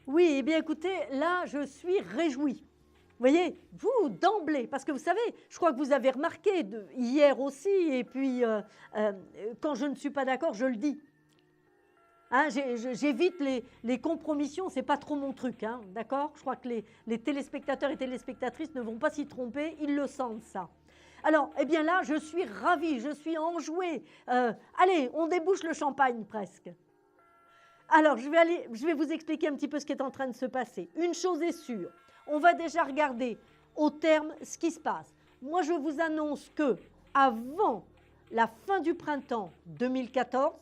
Oui, eh bien écoutez, là, je suis réjouie. Vous voyez, vous, d'emblée, parce que vous savez, je crois que vous avez remarqué hier aussi, et puis quand je ne suis pas d'accord, je le dis. Hein, j'évite les compromissions, ce n'est pas trop mon truc, hein, d'accord? Je crois que les téléspectateurs et téléspectatrices ne vont pas s'y tromper, ils le sentent ça. Alors, eh bien là, je suis ravie, je suis enjouée. Allez, on débouche le champagne presque. Alors, je vais vous expliquer un petit peu ce qui est en train de se passer. Une chose est sûre, on va déjà regarder au terme ce qui se passe. Moi, je vous annonce que avant la fin du printemps 2014,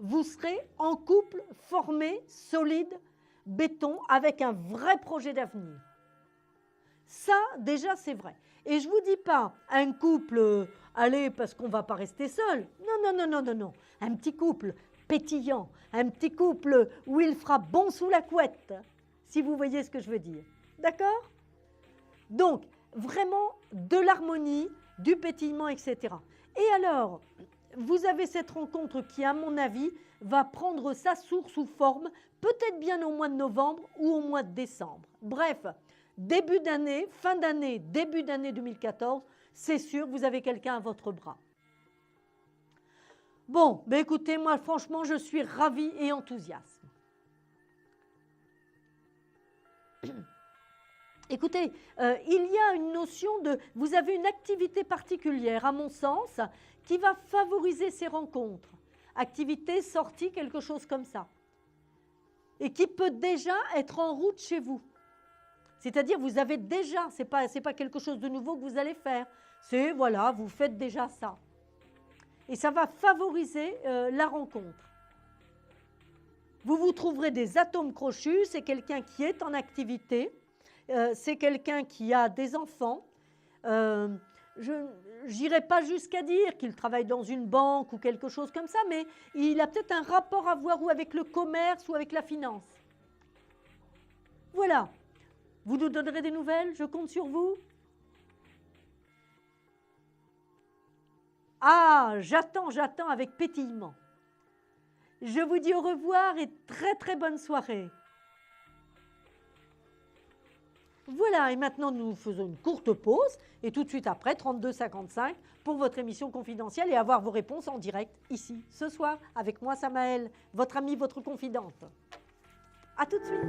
vous serez en couple formé, solide, béton, avec un vrai projet d'avenir. Ça, déjà, c'est vrai. Et je ne vous dis pas un couple, allez, parce qu'on ne va pas rester seul. Non, non, non, non, non, non. Un petit couple pétillant, un petit couple où il fera bon sous la couette, si vous voyez ce que je veux dire. D'accord? Donc, vraiment de l'harmonie, du pétillement, etc. Et alors, vous avez cette rencontre qui, à mon avis, va prendre sa source ou forme, peut-être bien au mois de novembre ou au mois de décembre. Bref, début d'année, fin d'année, début d'année 2014, c'est sûr, vous avez quelqu'un à votre bras. Bon, ben écoutez, moi franchement, je suis ravie et enthousiaste. Écoutez, il y a une notion de... Vous avez une activité particulière, à mon sens, qui va favoriser ces rencontres. Activité, sortie, quelque chose comme ça. Et qui peut déjà être en route chez vous. C'est-à-dire, vous avez déjà, c'est pas quelque chose de nouveau que vous allez faire. C'est, voilà, vous faites déjà ça. Et ça va favoriser la rencontre. Vous vous trouverez des atomes crochus, c'est quelqu'un qui est en activité, c'est quelqu'un qui a des enfants. Je n'irai pas jusqu'à dire qu'il travaille dans une banque ou quelque chose comme ça, mais il a peut-être un rapport à voir ou avec le commerce ou avec la finance. Voilà. Vous nous donnerez des nouvelles, je compte sur vous. Ah, j'attends avec pétillement. Je vous dis au revoir et très très bonne soirée. Voilà, et maintenant nous faisons une courte pause et tout de suite après, 32,55 pour votre émission confidentielle et avoir vos réponses en direct ici, ce soir, avec moi Samaël, votre amie, votre confidente. À tout de suite.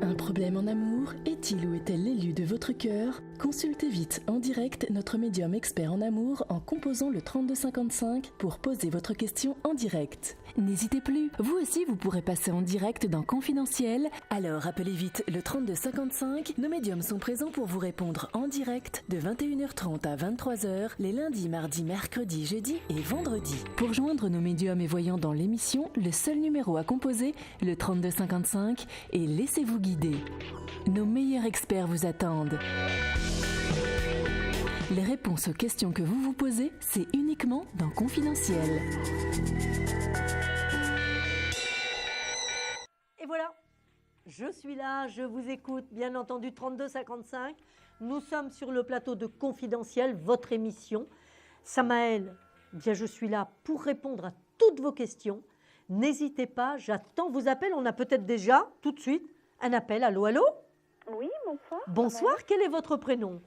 Un problème en amour, est-il ou est-elle l'élu de votre cœur? Consultez vite en direct notre médium expert en amour en composant le 3255 pour poser votre question en direct. N'hésitez plus, vous aussi vous pourrez passer en direct dans Confidentiel, alors appelez vite le 3255, nos médiums sont présents pour vous répondre en direct de 21h30 à 23h les lundis, mardis, mercredis, jeudis et vendredis. Pour joindre nos médiums et voyants dans l'émission, le seul numéro à composer, le 3255, et laissez-vous guider. Nos meilleurs experts vous attendent. Les réponses aux questions que vous vous posez, c'est uniquement dans Confidentiel. Et voilà, je suis là, je vous écoute, bien entendu 32,55. Nous sommes sur le plateau de Confidentiel, votre émission. Samaël, bien je suis là pour répondre à toutes vos questions. N'hésitez pas, j'attends vos appels. On a peut-être déjà, tout de suite, un appel. Allô, allô? Oui, bonsoir. Bonsoir, quel est votre prénom?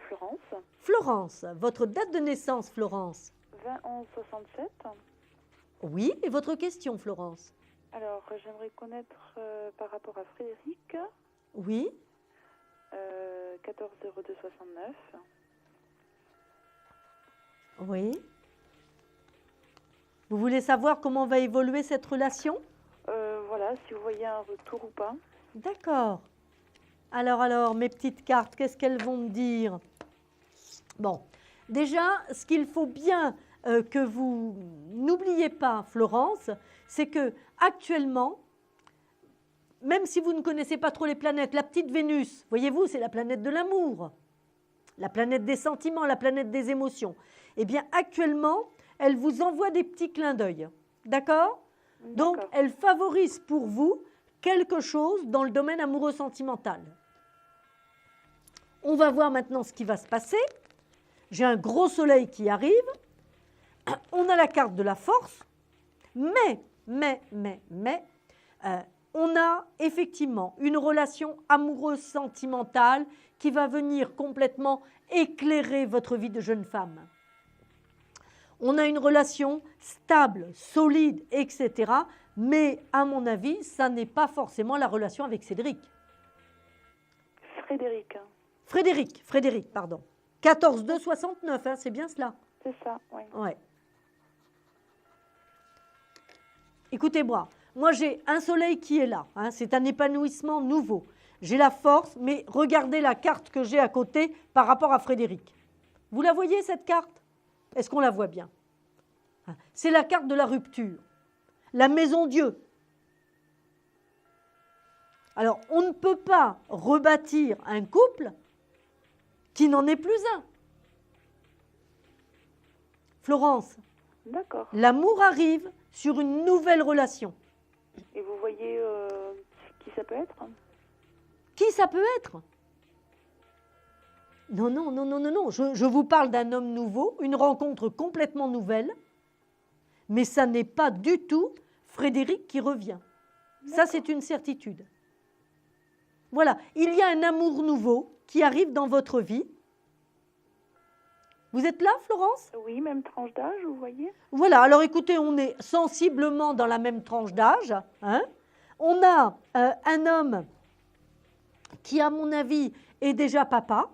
Florence. Florence, votre date de naissance, Florence? 20-11-67. Oui, et votre question, Florence? Alors, j'aimerais connaître par rapport à Frédéric. Oui. 14-02-69. Oui. Vous voulez savoir comment va évoluer cette relation? Voilà, si vous voyez un retour ou pas. D'accord. Alors, mes petites cartes, qu'est-ce qu'elles vont me dire? Bon, déjà, ce qu'il faut bien que vous n'oubliez pas, Florence, c'est que actuellement, même si vous ne connaissez pas trop les planètes, la petite Vénus, voyez-vous, c'est la planète de l'amour, la planète des sentiments, la planète des émotions. Eh bien, actuellement, elle vous envoie des petits clins d'œil. D'accord? Donc, elle favorise pour vous quelque chose dans le domaine amoureux sentimental. On va voir maintenant ce qui va se passer. J'ai un gros soleil qui arrive. On a la carte de la force. Mais, on a effectivement une relation amoureuse sentimentale qui va venir complètement éclairer votre vie de jeune femme. On a une relation stable, solide, etc. Mais à mon avis, ça n'est pas forcément la relation avec Cédric. Frédéric, pardon. 14-2-69, hein, c'est bien cela? C'est ça, oui. Ouais. Écoutez-moi, moi j'ai un soleil qui est là, hein, c'est un épanouissement nouveau. J'ai la force, mais regardez la carte que j'ai à côté par rapport à Frédéric. Vous la voyez cette carte? Est-ce qu'on la voit bien? C'est la carte de la rupture, la maison Dieu. Alors, on ne peut pas rebâtir un couple qui n'en est plus un. Florence, l'amour arrive sur une nouvelle relation. Et vous voyez qui ça peut être? Qui ça peut être? Non. Je vous parle d'un homme nouveau, une rencontre complètement nouvelle, mais ça n'est pas du tout Frédéric qui revient. Ça, c'est une certitude. Voilà, il y a un amour nouveau qui arrive dans votre vie. Vous êtes là, Florence? Oui, même tranche d'âge, vous voyez. Voilà, alors écoutez, on est sensiblement dans la même tranche d'âge. Hein. On a un homme qui, à mon avis, est déjà papa.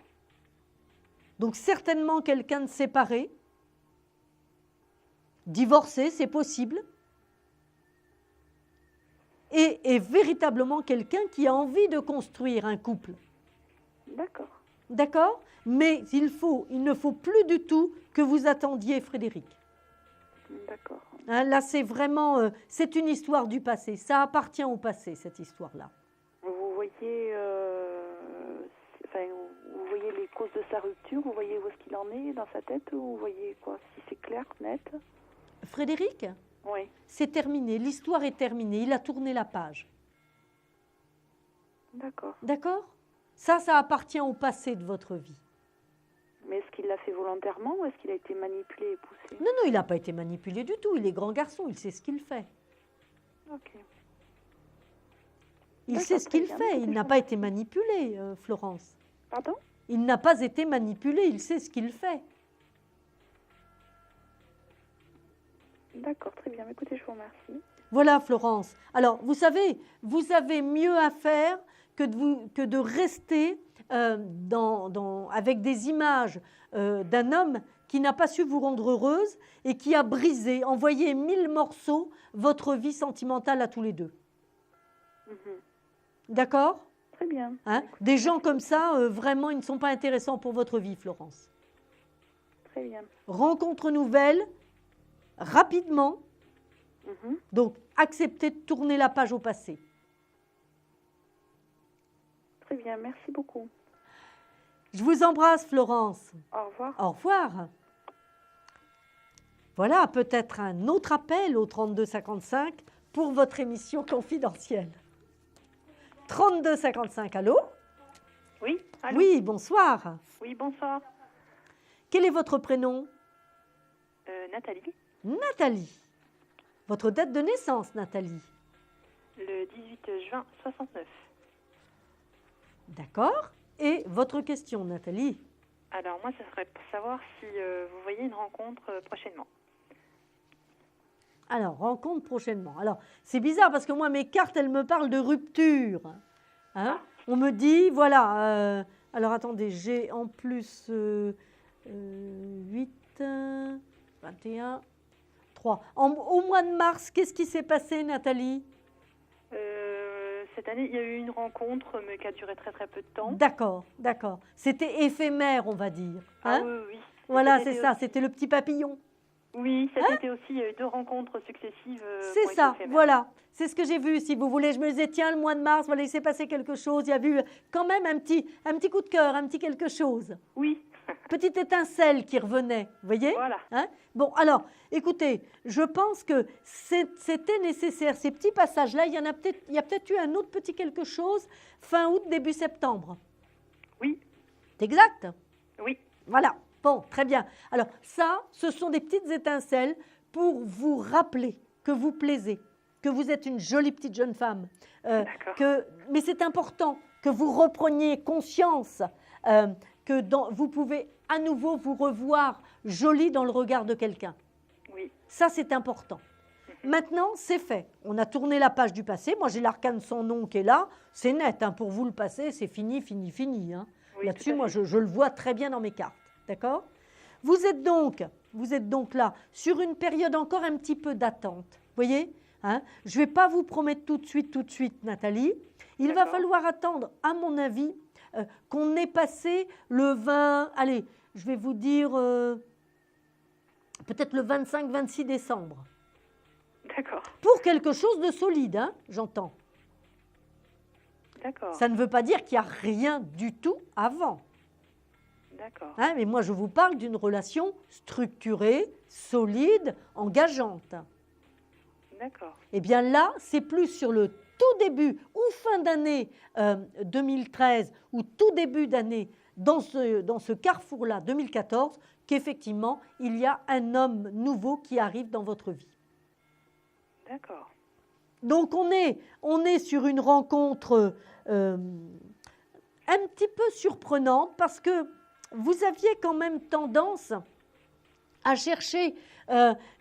Donc certainement quelqu'un de séparé. Divorcé, c'est possible. Et véritablement quelqu'un qui a envie de construire un couple. D'accord. D'accord? Mais il ne faut plus du tout que vous attendiez Frédéric. D'accord. Hein, là, c'est vraiment, c'est une histoire du passé. Ça appartient au passé, cette histoire-là. Vous voyez, vous voyez les causes de sa rupture, vous voyez où est-ce qu'il en est dans sa tête, ou vous voyez quoi, si c'est clair, net? Frédéric? Oui. C'est terminé, l'histoire est terminée, il a tourné la page. D'accord. D'accord? Ça appartient au passé de votre vie. Mais est-ce qu'il l'a fait volontairement ou est-ce qu'il a été manipulé et poussé? Non, il n'a pas été manipulé du tout, il est grand garçon, il sait ce qu'il fait. Ok. Il sait ce qu'il fait, il n'a pas été manipulé, Florence. Pardon? Il n'a pas été manipulé, il sait ce qu'il fait. D'accord, très bien. Écoutez, je vous remercie. Voilà, Florence. Alors, vous savez, vous avez mieux à faire que de rester avec des images d'un homme qui n'a pas su vous rendre heureuse et qui a brisé, envoyé 1000 morceaux votre vie sentimentale à tous les deux. D'accord? Très bien. Hein? Des gens comme ça, vraiment, ils ne sont pas intéressants pour votre vie, Florence. Très bien. Rencontre nouvelle, rapidement. Donc, acceptez de tourner la page au passé. Très bien, merci beaucoup. Je vous embrasse, Florence. Au revoir. Au revoir. Voilà, peut-être un autre appel au 3255 pour votre émission confidentielle. 3255, allô? Oui, allô? Oui, bonsoir. Oui, bonsoir. Quel est votre prénom? Nathalie. Nathalie. Votre date de naissance, Nathalie? Le 18 juin 69. D'accord. Et votre question, Nathalie? Alors, moi, ce serait pour savoir si vous voyez une rencontre prochainement. Alors, rencontre prochainement. Alors, c'est bizarre parce que moi, mes cartes, elles me parlent de rupture. Hein? On me dit, voilà, alors attendez, j'ai en plus 8, 21, 3. Au mois de mars, qu'est-ce qui s'est passé, Nathalie? Cette année, il y a eu une rencontre, mais qui a duré très très peu de temps. D'accord, d'accord. C'était éphémère, on va dire. Hein? Ah oui, oui. Voilà, c'est ça, c'était le petit papillon. Oui, cet été aussi, il y a eu 2 rencontres successives. C'est ça, voilà. C'est ce que j'ai vu, si vous voulez. Je me disais, tiens, le mois de mars, voilà, il s'est passé quelque chose. Il y a eu quand même un petit coup de cœur, un petit quelque chose. Oui. Petite étincelle qui revenait, vous voyez? Voilà. Hein? Bon, alors, écoutez, je pense que c'était nécessaire. Ces petits passages-là, il y a peut-être eu un autre petit quelque chose fin août, début septembre. Oui. C'est exact? Oui. Voilà. Bon, très bien. Alors, ça, ce sont des petites étincelles pour vous rappeler que vous plaisez, que vous êtes une jolie petite jeune femme. Mais c'est important que vous repreniez conscience que vous pouvez à nouveau vous revoir jolie dans le regard de quelqu'un. Oui. Ça, c'est important. Maintenant, c'est fait. On a tourné la page du passé. Moi, j'ai l'arcane sans nom qui est là. C'est net. Hein. Pour vous, le passé, c'est fini, fini, fini. Hein. Oui, là-dessus, moi, je le vois très bien dans mes cartes. D'accord? Vous êtes donc là sur une période encore un petit peu d'attente. Vous voyez? Hein? Je ne vais pas vous promettre tout de suite, Nathalie. Il va falloir attendre, à mon avis, qu'on ait passé le 20, allez, je vais vous dire peut-être le 25-26 décembre. D'accord. Pour quelque chose de solide, hein, j'entends. D'accord. Ça ne veut pas dire qu'il n'y a rien du tout avant. D'accord. Hein, mais moi, je vous parle d'une relation structurée, solide, engageante. D'accord. Eh bien là, c'est plus sur le tout début ou fin d'année 2013 ou tout début d'année dans ce carrefour-là, 2014, qu'effectivement, il y a un homme nouveau qui arrive dans votre vie. D'accord. Donc, on est sur une rencontre un petit peu surprenante parce que vous aviez quand même tendance à chercher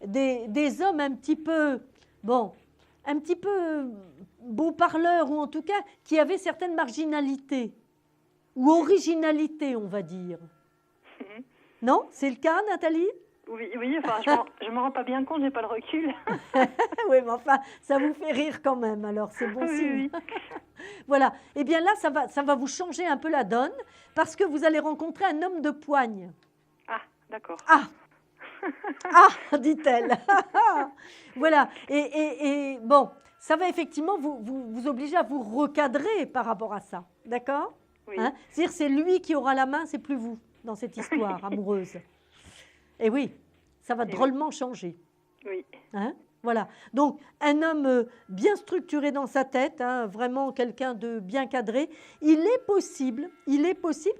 des hommes un petit peu, bon, un petit peu beaux parleurs ou en tout cas qui avaient certaines marginalités ou originalités, on va dire. Non? C'est le cas, Nathalie? Oui, enfin, je ne me rends pas bien compte, je n'ai pas le recul. Oui, mais enfin, ça vous fait rire quand même, alors c'est bon signe. Oui. Voilà. Eh bien là, ça va vous changer un peu la donne parce que vous allez rencontrer un homme de poigne. Ah, d'accord. Ah, ah, dit-elle. Voilà. Et bon, ça va effectivement vous obliger à vous recadrer par rapport à ça. D'accord? Oui. Hein? C'est-à-dire c'est lui qui aura la main, c'est plus vous dans cette histoire amoureuse. Et oui, ça va drôlement changer. Oui. Hein? Voilà. Donc, un homme bien structuré dans sa tête, hein, vraiment quelqu'un de bien cadré, il est possible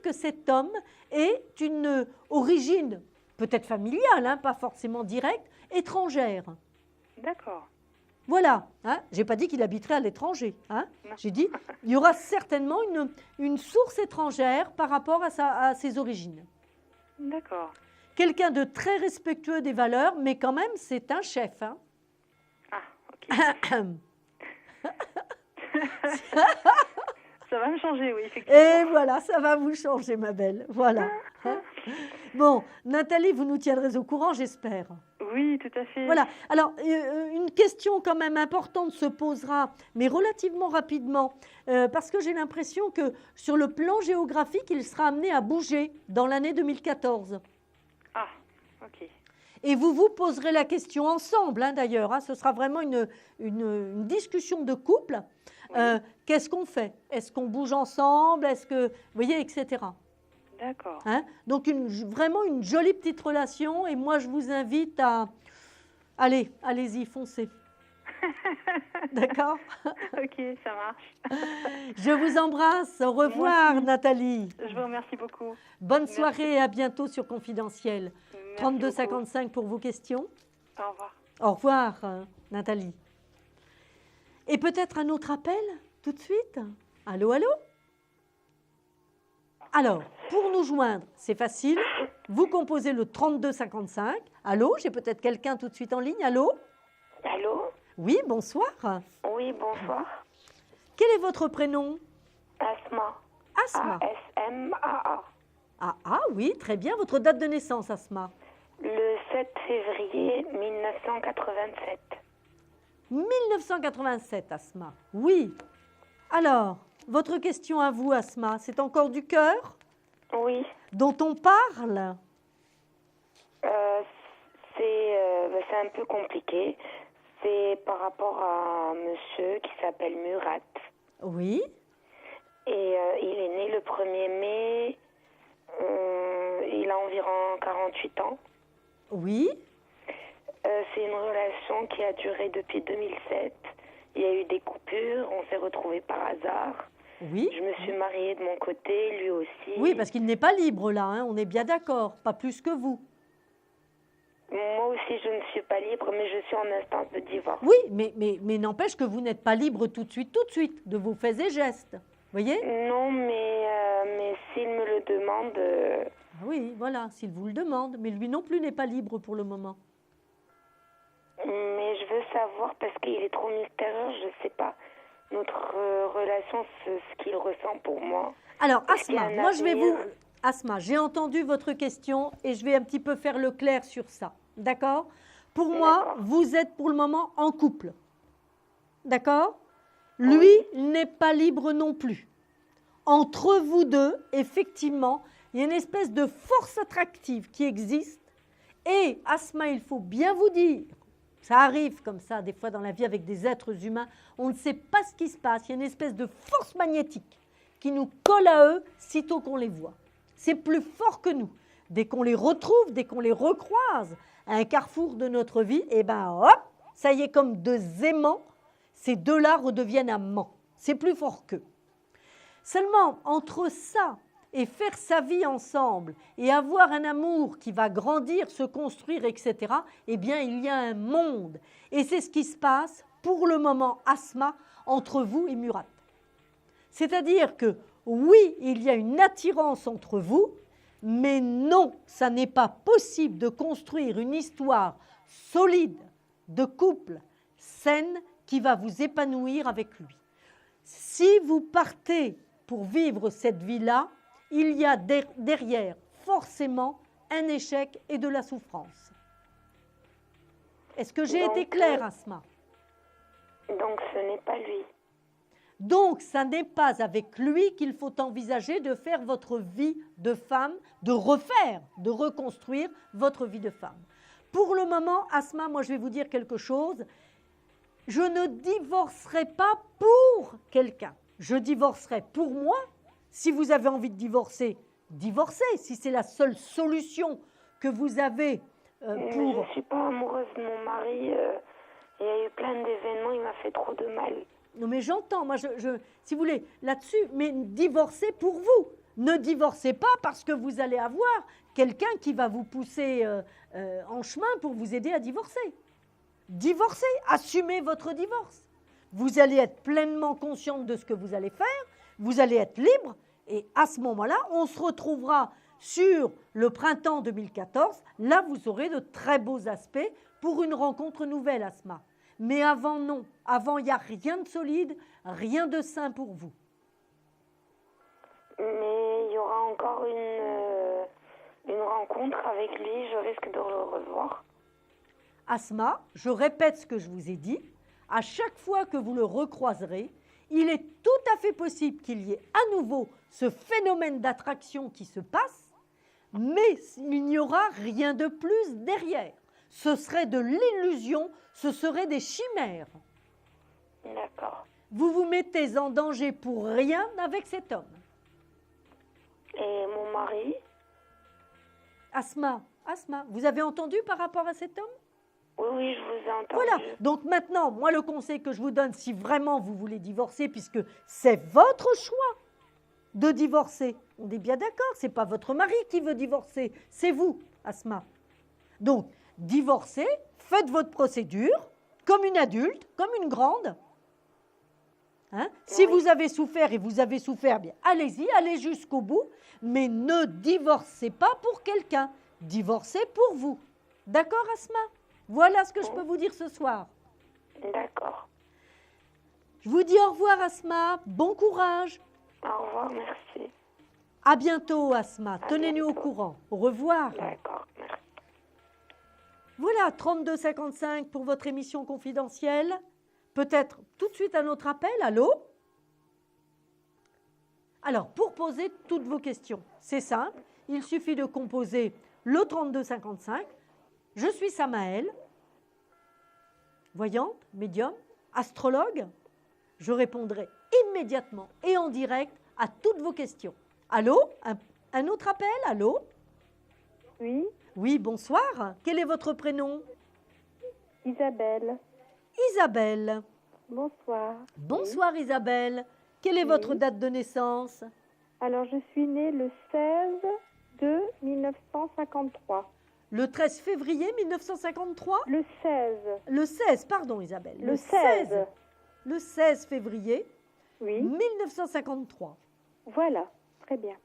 que cet homme ait une origine, peut-être familiale, hein, pas forcément directe, étrangère. D'accord. Voilà. Hein? Je n'ai pas dit qu'il habiterait à l'étranger. Hein? J'ai dit il y aura certainement une source étrangère par rapport à ses origines. D'accord. Quelqu'un de très respectueux des valeurs, mais quand même, c'est un chef. Hein. Ah, ok. Ça va me changer, oui, effectivement. Et voilà, ça va vous changer, ma belle. Voilà. Hein. Bon, Nathalie, vous nous tiendrez au courant, j'espère. Oui, tout à fait. Voilà. Alors, une question quand même importante se posera, mais relativement rapidement, parce que j'ai l'impression que sur le plan géographique, il sera amené à bouger dans l'année 2014. Ah, ok. Et vous vous poserez la question ensemble, hein, d'ailleurs. Hein, ce sera vraiment une discussion de couple. Qu'est-ce qu'on fait? Est-ce qu'on bouge ensemble? Est-ce que, vous voyez, etc. D'accord. Hein? Donc, vraiment une jolie petite relation. Et moi, je vous invite à... Allez-y, foncez. D'accord? Ok, ça marche. Je vous embrasse. Au revoir, Nathalie. Je vous remercie beaucoup. Bonne soirée et à bientôt sur Confidentiel. 32 55 pour vos questions. Au revoir. Au revoir, Nathalie. Et peut-être un autre appel tout de suite? Allô, allô? Alors, pour nous joindre, c'est facile. Vous composez le 32 55. Allô, j'ai peut-être quelqu'un tout de suite en ligne. Allô? Allô? Oui, bonsoir. Oui, bonsoir. Quel est votre prénom? Asma. Asma. A-S-M-A-A. Ah, oui, très bien. Votre date de naissance, Asma? Le 7 février 1987. 1987, Asma. Oui. Alors, votre question à vous, Asma, c'est encore du cœur? Oui. Dont on parle? C'est un peu compliqué. C'est par rapport à un monsieur qui s'appelle Murat. Oui. Et il est né le 1er mai. Il a environ 48 ans. Oui. C'est une relation qui a duré depuis 2007. Il y a eu des coupures, on s'est retrouvés par hasard. Oui. Je me suis mariée de mon côté, lui aussi. Oui, parce qu'il n'est pas libre là, hein, on est bien d'accord, pas plus que vous. Moi aussi, je ne suis pas libre, mais je suis en instance de divorce. Oui, mais n'empêche que vous n'êtes pas libre tout de suite, de vos faits et gestes. Voyez? Non, mais s'il me le demande... Ah oui, voilà, s'il vous le demande. Mais lui non plus n'est pas libre pour le moment. Mais je veux savoir, parce qu'il est trop mystérieux, je ne sais pas, notre relation, ce qu'il ressent pour moi. Alors, Asma, moi je vais vous... Asma, j'ai entendu votre question et je vais un petit peu faire le clair sur ça. D'accord? Pour moi, vous êtes pour le moment en couple. D'accord? Lui n'est pas libre non plus. Entre vous deux, effectivement, il y a une espèce de force attractive qui existe. Et, Asma, il faut bien vous dire, ça arrive comme ça des fois dans la vie avec des êtres humains, on ne sait pas ce qui se passe. Il y a une espèce de force magnétique qui nous colle à eux sitôt qu'on les voit. C'est plus fort que nous. Dès qu'on les retrouve, dès qu'on les recroise à un carrefour de notre vie, et ben hop, ça y est, comme deux aimants, ces deux-là redeviennent amants. C'est plus fort qu'eux. Seulement, entre ça et faire sa vie ensemble et avoir un amour qui va grandir, se construire, etc., eh bien, il y a un monde. Et c'est ce qui se passe, pour le moment, Asma, entre vous et Murat. C'est-à-dire que oui, il y a une attirance entre vous, mais non, ça n'est pas possible de construire une histoire solide de couple saine qui va vous épanouir avec lui. Si vous partez pour vivre cette vie-là, il y a derrière forcément un échec et de la souffrance. Est-ce que j'ai été claire, Asma? Donc ce n'est pas lui. Donc, ça n'est pas avec lui qu'il faut envisager de faire votre vie de femme, de refaire, de reconstruire votre vie de femme. Pour le moment, Asma, moi je vais vous dire quelque chose. Je ne divorcerai pas pour quelqu'un. Je divorcerai pour moi. Si vous avez envie de divorcer, divorcez. Si c'est la seule solution que vous avez pour... Mais je ne suis pas amoureuse de mon mari. Il y a eu plein d'événements, il m'a fait trop de mal. Non mais j'entends, moi si vous voulez, là-dessus, mais divorcez pour vous. Ne divorcez pas parce que vous allez avoir quelqu'un qui va vous pousser en chemin pour vous aider à divorcer. Divorcez, assumez votre divorce. Vous allez être pleinement consciente de ce que vous allez faire, vous allez être libre, et à ce moment-là, on se retrouvera sur le printemps 2014. Là, vous aurez de très beaux aspects pour une rencontre nouvelle, Asma. Mais avant, non. Avant, il n'y a rien de solide, rien de sain pour vous. Mais il y aura encore une rencontre avec lui, je risque de le revoir. Asma, je répète ce que je vous ai dit. À chaque fois que vous le recroiserez, il est tout à fait possible qu'il y ait à nouveau ce phénomène d'attraction qui se passe, mais il n'y aura rien de plus derrière. Ce serait de l'illusion, ce serait des chimères. D'accord. Vous vous mettez en danger pour rien avec cet homme. Et mon mari? Asma, vous avez entendu par rapport à cet homme? Oui, je vous ai entendu. Voilà, donc maintenant, moi le conseil que je vous donne, si vraiment vous voulez divorcer, puisque c'est votre choix de divorcer, on est bien d'accord, ce n'est pas votre mari qui veut divorcer, c'est vous, Asma. Donc, divorcez, faites votre procédure, comme une adulte, comme une grande. Hein? Si vous avez souffert et vous avez souffert, bien allez-y, allez jusqu'au bout, mais ne divorcez pas pour quelqu'un, divorcez pour vous. D'accord, Asma? Voilà ce que je peux vous dire ce soir. D'accord. Je vous dis au revoir, Asma. Bon courage. Au revoir, merci. À bientôt, Asma. Tenez-nous au courant. Au revoir. D'accord, merci. Voilà, 32,55 pour votre émission confidentielle. Peut-être tout de suite un autre appel. Allô? Alors, pour poser toutes vos questions, c'est simple. Il suffit de composer le 32,55. Je suis Samaël, voyante, médium, astrologue. Je répondrai immédiatement et en direct à toutes vos questions. Allô? Un autre appel? Allô? Oui. Oui, bonsoir. Quel est votre prénom? Isabelle. Isabelle. Bonsoir. Bonsoir Isabelle. Quelle est votre date de naissance? Alors, je suis née le 16 de 1953. Le 13 février 1953? Le 16. Le 16, pardon Isabelle. Le 16. Le 16 février 1953. Voilà, très bien.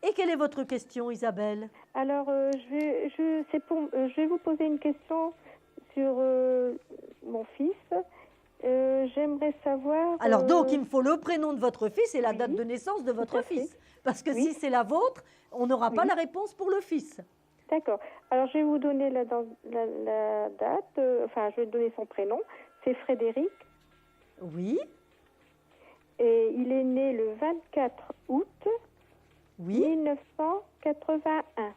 Et quelle est votre question Isabelle? Alors, je vais vous poser une question sur mon fils. J'aimerais savoir... Alors donc, il me faut le prénom de votre fils et la date de naissance de votre fils. Parce que si c'est la vôtre, on n'aura pas la réponse pour le fils. D'accord. Alors, je vais vous donner la date, je vais donner son prénom. C'est Frédéric. Oui. Et il est né le 24 août 1981.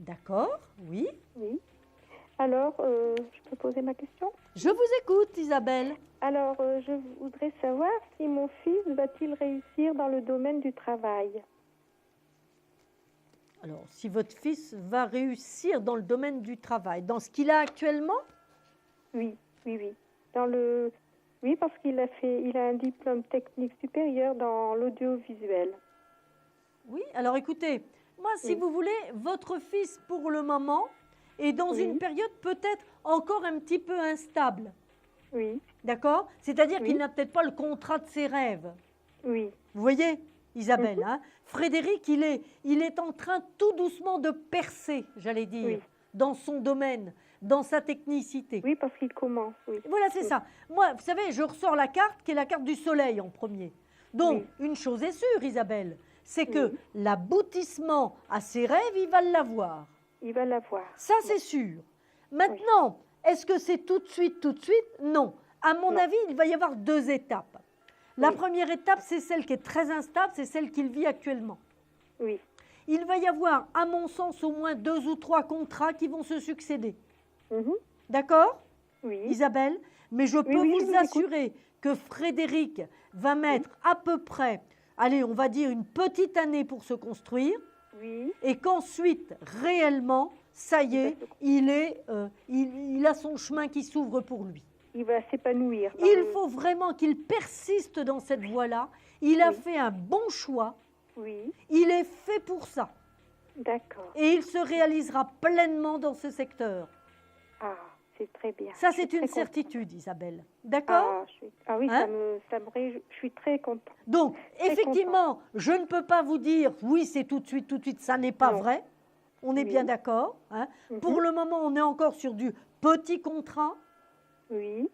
D'accord, oui. Oui. Alors, je peux poser ma question? Je vous écoute, Isabelle. Alors, je voudrais savoir si mon fils va-t-il réussir dans le domaine du travail? Alors, si votre fils va réussir dans le domaine du travail, dans ce qu'il a actuellement? Oui. Oui, parce qu'il a un diplôme technique supérieur dans l'audiovisuel. Oui, alors écoutez, moi, si vous voulez, votre fils, pour le moment, est dans une période peut-être encore un petit peu instable. Oui. D'accord? C'est-à-dire qu'il n'a peut-être pas le contrat de ses rêves. Oui. Vous voyez, Isabelle, hein, Frédéric, il est en train tout doucement de percer, j'allais dire, dans son domaine, dans sa technicité. Oui, parce qu'il commence, oui. Voilà, c'est ça. Moi, vous savez, je ressors la carte qui est la carte du soleil en premier. Donc, une chose est sûre, Isabelle, c'est que l'aboutissement à ses rêves, il va l'avoir. Il va l'avoir. Ça, c'est sûr. Maintenant, est-ce que c'est tout de suite? Non. À mon avis, il va y avoir 2 étapes. La première étape, c'est celle qui est très instable, c'est celle qu'il vit actuellement. Oui. Il va y avoir, à mon sens, au moins 2 ou 3 contrats qui vont se succéder. D'accord, oui. Isabelle? Mais je peux vous assurer que Frédéric va mettre à peu près, allez, on va dire une petite année pour se construire, et qu'ensuite, réellement, ça y est, il a son chemin qui s'ouvre pour lui. Il va s'épanouir. Il faut vraiment qu'il persiste dans cette voie-là. Il a fait un bon choix. Oui. Il est fait pour ça. D'accord. Et il se réalisera pleinement dans ce secteur. Ah, c'est très bien. Ça, c'est une certitude, Isabelle. D'accord? Oui, hein? Je suis très contente. Donc, effectivement, je ne peux pas vous dire, oui, c'est tout de suite, ça n'est pas vrai. On est bien d'accord. Hein? Pour le moment, on est encore sur du petit contrat. Oui.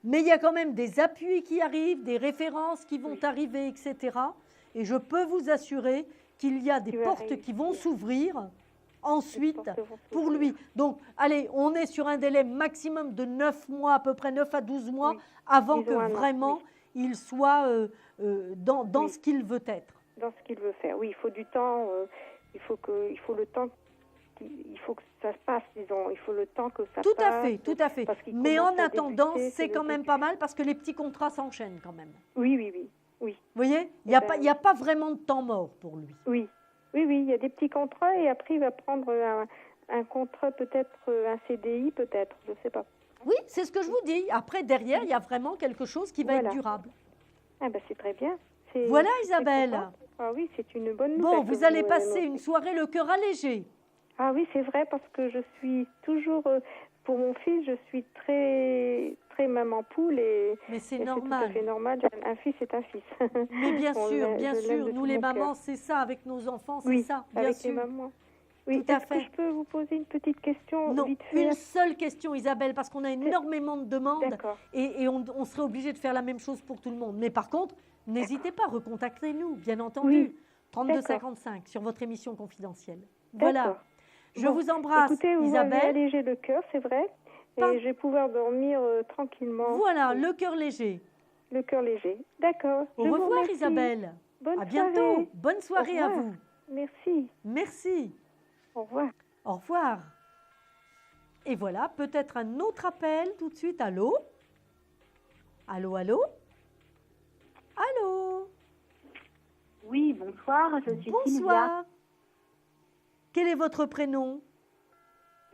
Mais il y a quand même des appuis qui arrivent, des références qui vont arriver, etc. Et je peux vous assurer qu'il y a des portes qui vont s'ouvrir ensuite pour lui. Donc, allez, on est sur un délai maximum de 9 mois, à peu près 9 à 12 mois, avant que vraiment il soit dans ce qu'il veut être. Dans ce qu'il veut faire. Oui, il faut du temps. Il faut le temps. Il faut que ça se passe, disons. Il faut le temps que ça passe. Tout à fait. Mais en attendant, c'est quand même pas mal parce que les petits contrats s'enchaînent quand même. Oui. Vous voyez, il n'y a pas vraiment de temps mort pour lui. Oui, il y a des petits contrats et après il va prendre un contrat, peut-être un CDI, peut-être, je ne sais pas. Oui, c'est ce que je vous dis. Après, derrière, il y a vraiment quelque chose qui va être durable. Ah ben c'est très bien. Voilà, Isabelle. Ah oui, c'est une bonne nouvelle. Bon, vous allez passer une soirée le cœur allégé. Ah oui, c'est vrai, parce que je suis toujours, pour mon fils, je suis très, très maman poule. Mais c'est normal. C'est tout à fait normal. Un fils est un fils. Mais bien sûr, nous les mamans, c'est ça, avec nos enfants, c'est ça, bien avec sûr. Les mamans. Oui, tout à fait. Je peux vous poser une petite question? Non, vite fait. une seule question, Isabelle, parce qu'on a énormément de demandes et on serait obligé de faire la même chose pour tout le monde. Mais par contre, n'hésitez pas, recontactez-nous, bien entendu. 3255 sur votre émission confidentielle. Voilà. Je vous embrasse, écoutez, vous Isabelle. m'avez allégé le cœur, c'est vrai. Et je vais pouvoir dormir tranquillement. Voilà, le cœur léger. Le cœur léger. D'accord. Au revoir, Isabelle. À bientôt. Bonne soirée à vous. Merci. Merci. Au revoir. Au revoir. Et voilà, peut-être un autre appel tout de suite. Allô? Allô? Allô? Oui, bonsoir, je suis Bonsoir. Sylvia. Quel est votre prénom?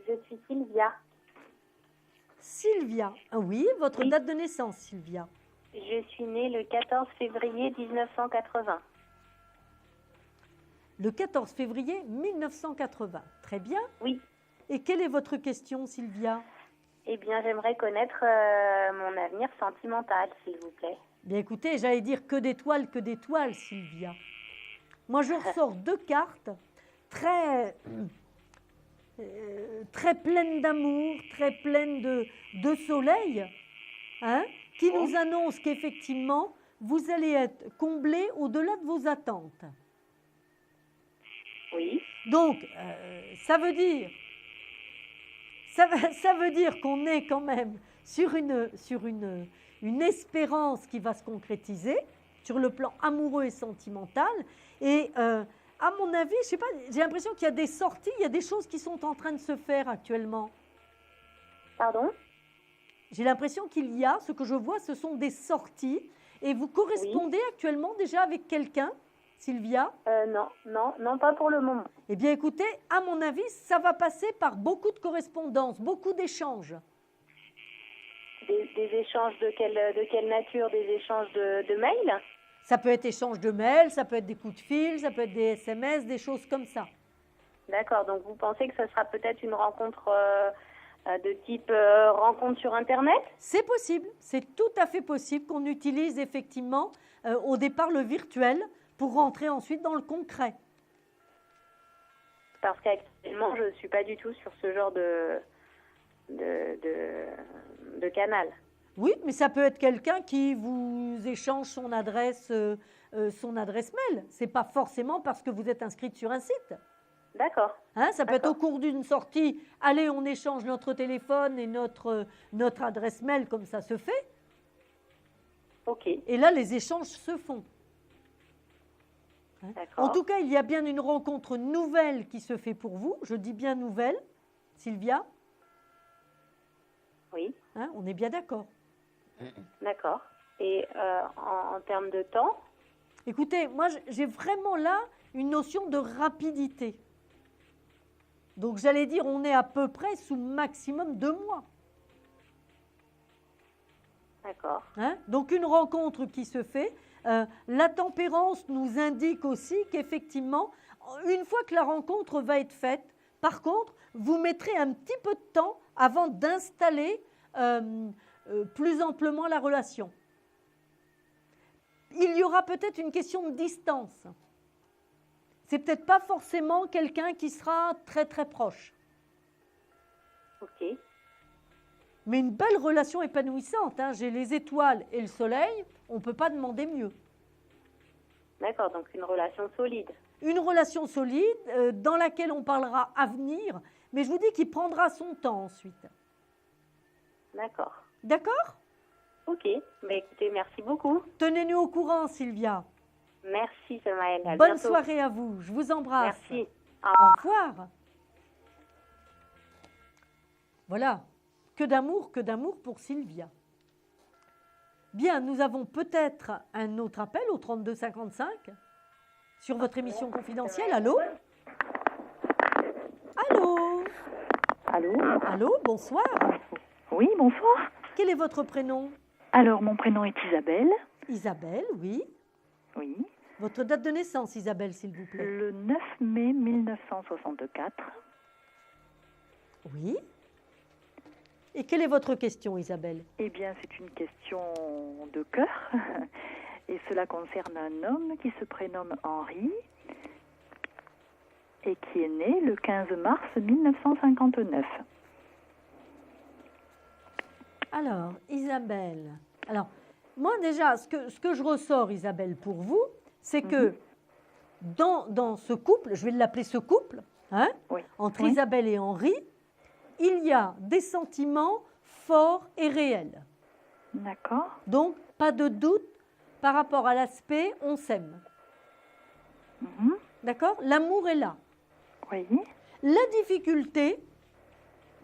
Je suis Sylvia. Sylvia. Ah oui, votre date de naissance, Sylvia. Je suis née le 14 février 1980. Le 14 février 1980. Très bien. Oui. Et quelle est votre question, Sylvia? Eh bien, j'aimerais connaître mon avenir sentimental, s'il vous plaît. Bien écoutez, j'allais dire que d'étoiles, Sylvia. Moi, je ressors 2 cartes très pleines d'amour, très pleines de soleil, hein, qui nous annoncent qu'effectivement, vous allez être comblé au-delà de vos attentes. Oui. Donc, ça veut dire qu'on est quand même sur une espérance qui va se concrétiser sur le plan amoureux et sentimental. Et à mon avis, je sais pas, j'ai l'impression qu'il y a des sorties, il y a des choses qui sont en train de se faire actuellement. Pardon? J'ai l'impression qu'il y a, ce que je vois, ce sont des sorties. Et vous correspondez actuellement déjà avec quelqu'un, Sylvia? Non, pas pour le moment. Eh bien, écoutez, à mon avis, ça va passer par beaucoup de correspondances, beaucoup d'échanges. Des échanges de quelle nature? Des échanges de mails? Ça peut être échange de mails, ça peut être des coups de fil, ça peut être des SMS, des choses comme ça. D'accord, donc vous pensez que ce sera peut-être une rencontre De type rencontre sur Internet? C'est possible, c'est tout à fait possible qu'on utilise effectivement au départ le virtuel pour rentrer ensuite dans le concret. Parce qu'actuellement, je ne suis pas du tout sur ce genre de canal. Oui, mais ça peut être quelqu'un qui vous échange son adresse mail. Ce n'est pas forcément parce que vous êtes inscrite sur un site. D'accord. Hein, ça peut être au cours d'une sortie. Allez, on échange notre téléphone et notre adresse mail comme ça se fait. Ok. Et là, les échanges se font. Hein. D'accord. En tout cas, il y a bien une rencontre nouvelle qui se fait pour vous. Je dis bien nouvelle, Sylvia. Oui. Hein, on est bien d'accord. D'accord. Et en termes de temps? Écoutez, moi, j'ai vraiment là une notion de rapidité. Donc, j'allais dire, on est à peu près sous maximum 2 mois. D'accord. Hein? Donc, une rencontre qui se fait. La tempérance nous indique aussi qu'effectivement, une fois que la rencontre va être faite, par contre, vous mettrez un petit peu de temps avant d'installer plus amplement la relation. Il y aura peut-être une question de distance. C'est peut-être pas forcément quelqu'un qui sera très très proche. Ok. Mais une belle relation épanouissante. Hein. J'ai les étoiles et le soleil, on ne peut pas demander mieux. D'accord, donc une relation solide. Une relation solide dans laquelle on parlera avenir, mais je vous dis qu'il prendra son temps ensuite. D'accord. D'accord? Ok, bah écoutez, merci beaucoup. Tenez-nous au courant, Sylvia. Merci, Samaël. À Bonne bientôt. soirée à vous, je vous embrasse. Merci. Au revoir. Voilà, que d'amour pour Sylvia. Bien, nous avons peut-être un autre appel au 32 55 sur votre émission confidentielle. Allô? Allô? Allô? Allô, bonsoir. Oui, bonsoir. Quel est votre prénom? Alors, mon prénom est Isabelle. Isabelle, oui. Oui. Votre date de naissance, Isabelle, s'il vous plaît. Le 9 mai 1964. Oui. Et quelle est votre question, Isabelle? Eh bien, c'est une question de cœur. Et cela concerne un homme qui se prénomme Henri et qui est né le 15 mars 1959. Alors, Isabelle, moi déjà, ce que je ressors, Isabelle, pour vous, c'est que dans ce couple, je vais l'appeler ce couple, hein, entre Isabelle et Henri, il y a des sentiments forts et réels. D'accord. Donc, pas de doute par rapport à l'aspect on s'aime. D'accord? L'amour est là. Oui. La difficulté,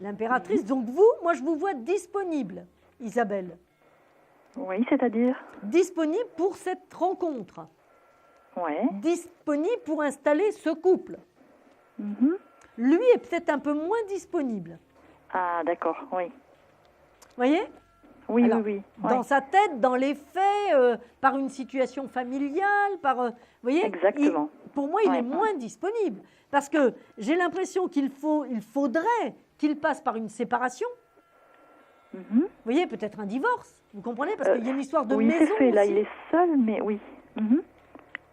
l'impératrice, donc vous, moi je vous vois disponible, Isabelle. Oui, c'est-à-dire? Disponible pour cette rencontre. Oui. Disponible pour installer ce couple. Lui est peut-être un peu moins disponible. Ah, d'accord, oui. Vous voyez? Oui, alors, oui. Dans sa tête, dans les faits, par une situation familiale, par... vous voyez? Exactement. Pour moi, il est moins disponible. Parce que j'ai l'impression il faudrait qu'il passe par une séparation. Vous voyez, peut-être un divorce. Vous comprenez? Parce qu'il y a une histoire de maison c'est fait, là, aussi. il est seul, mais oui. Vous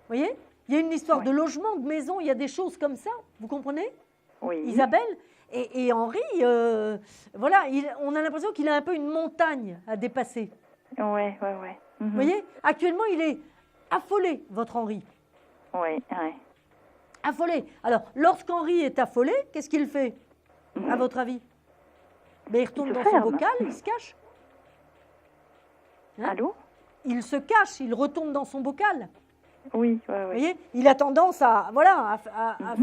voyez? Il y a une histoire de logement, de maison, il y a des choses comme ça. Vous comprenez? Oui. Isabelle et Henri, voilà, on a l'impression qu'il a un peu une montagne à dépasser. Oui. Vous voyez? Actuellement, il est affolé, votre Henri. Oui. Affolé. Alors, lorsqu'Henri est affolé, qu'est-ce qu'il fait, à votre avis? Ben, il retourne dans son bocal, il se cache. Hein? Allô? Il se cache, il retourne dans son bocal. Oui. Vous voyez, il a tendance à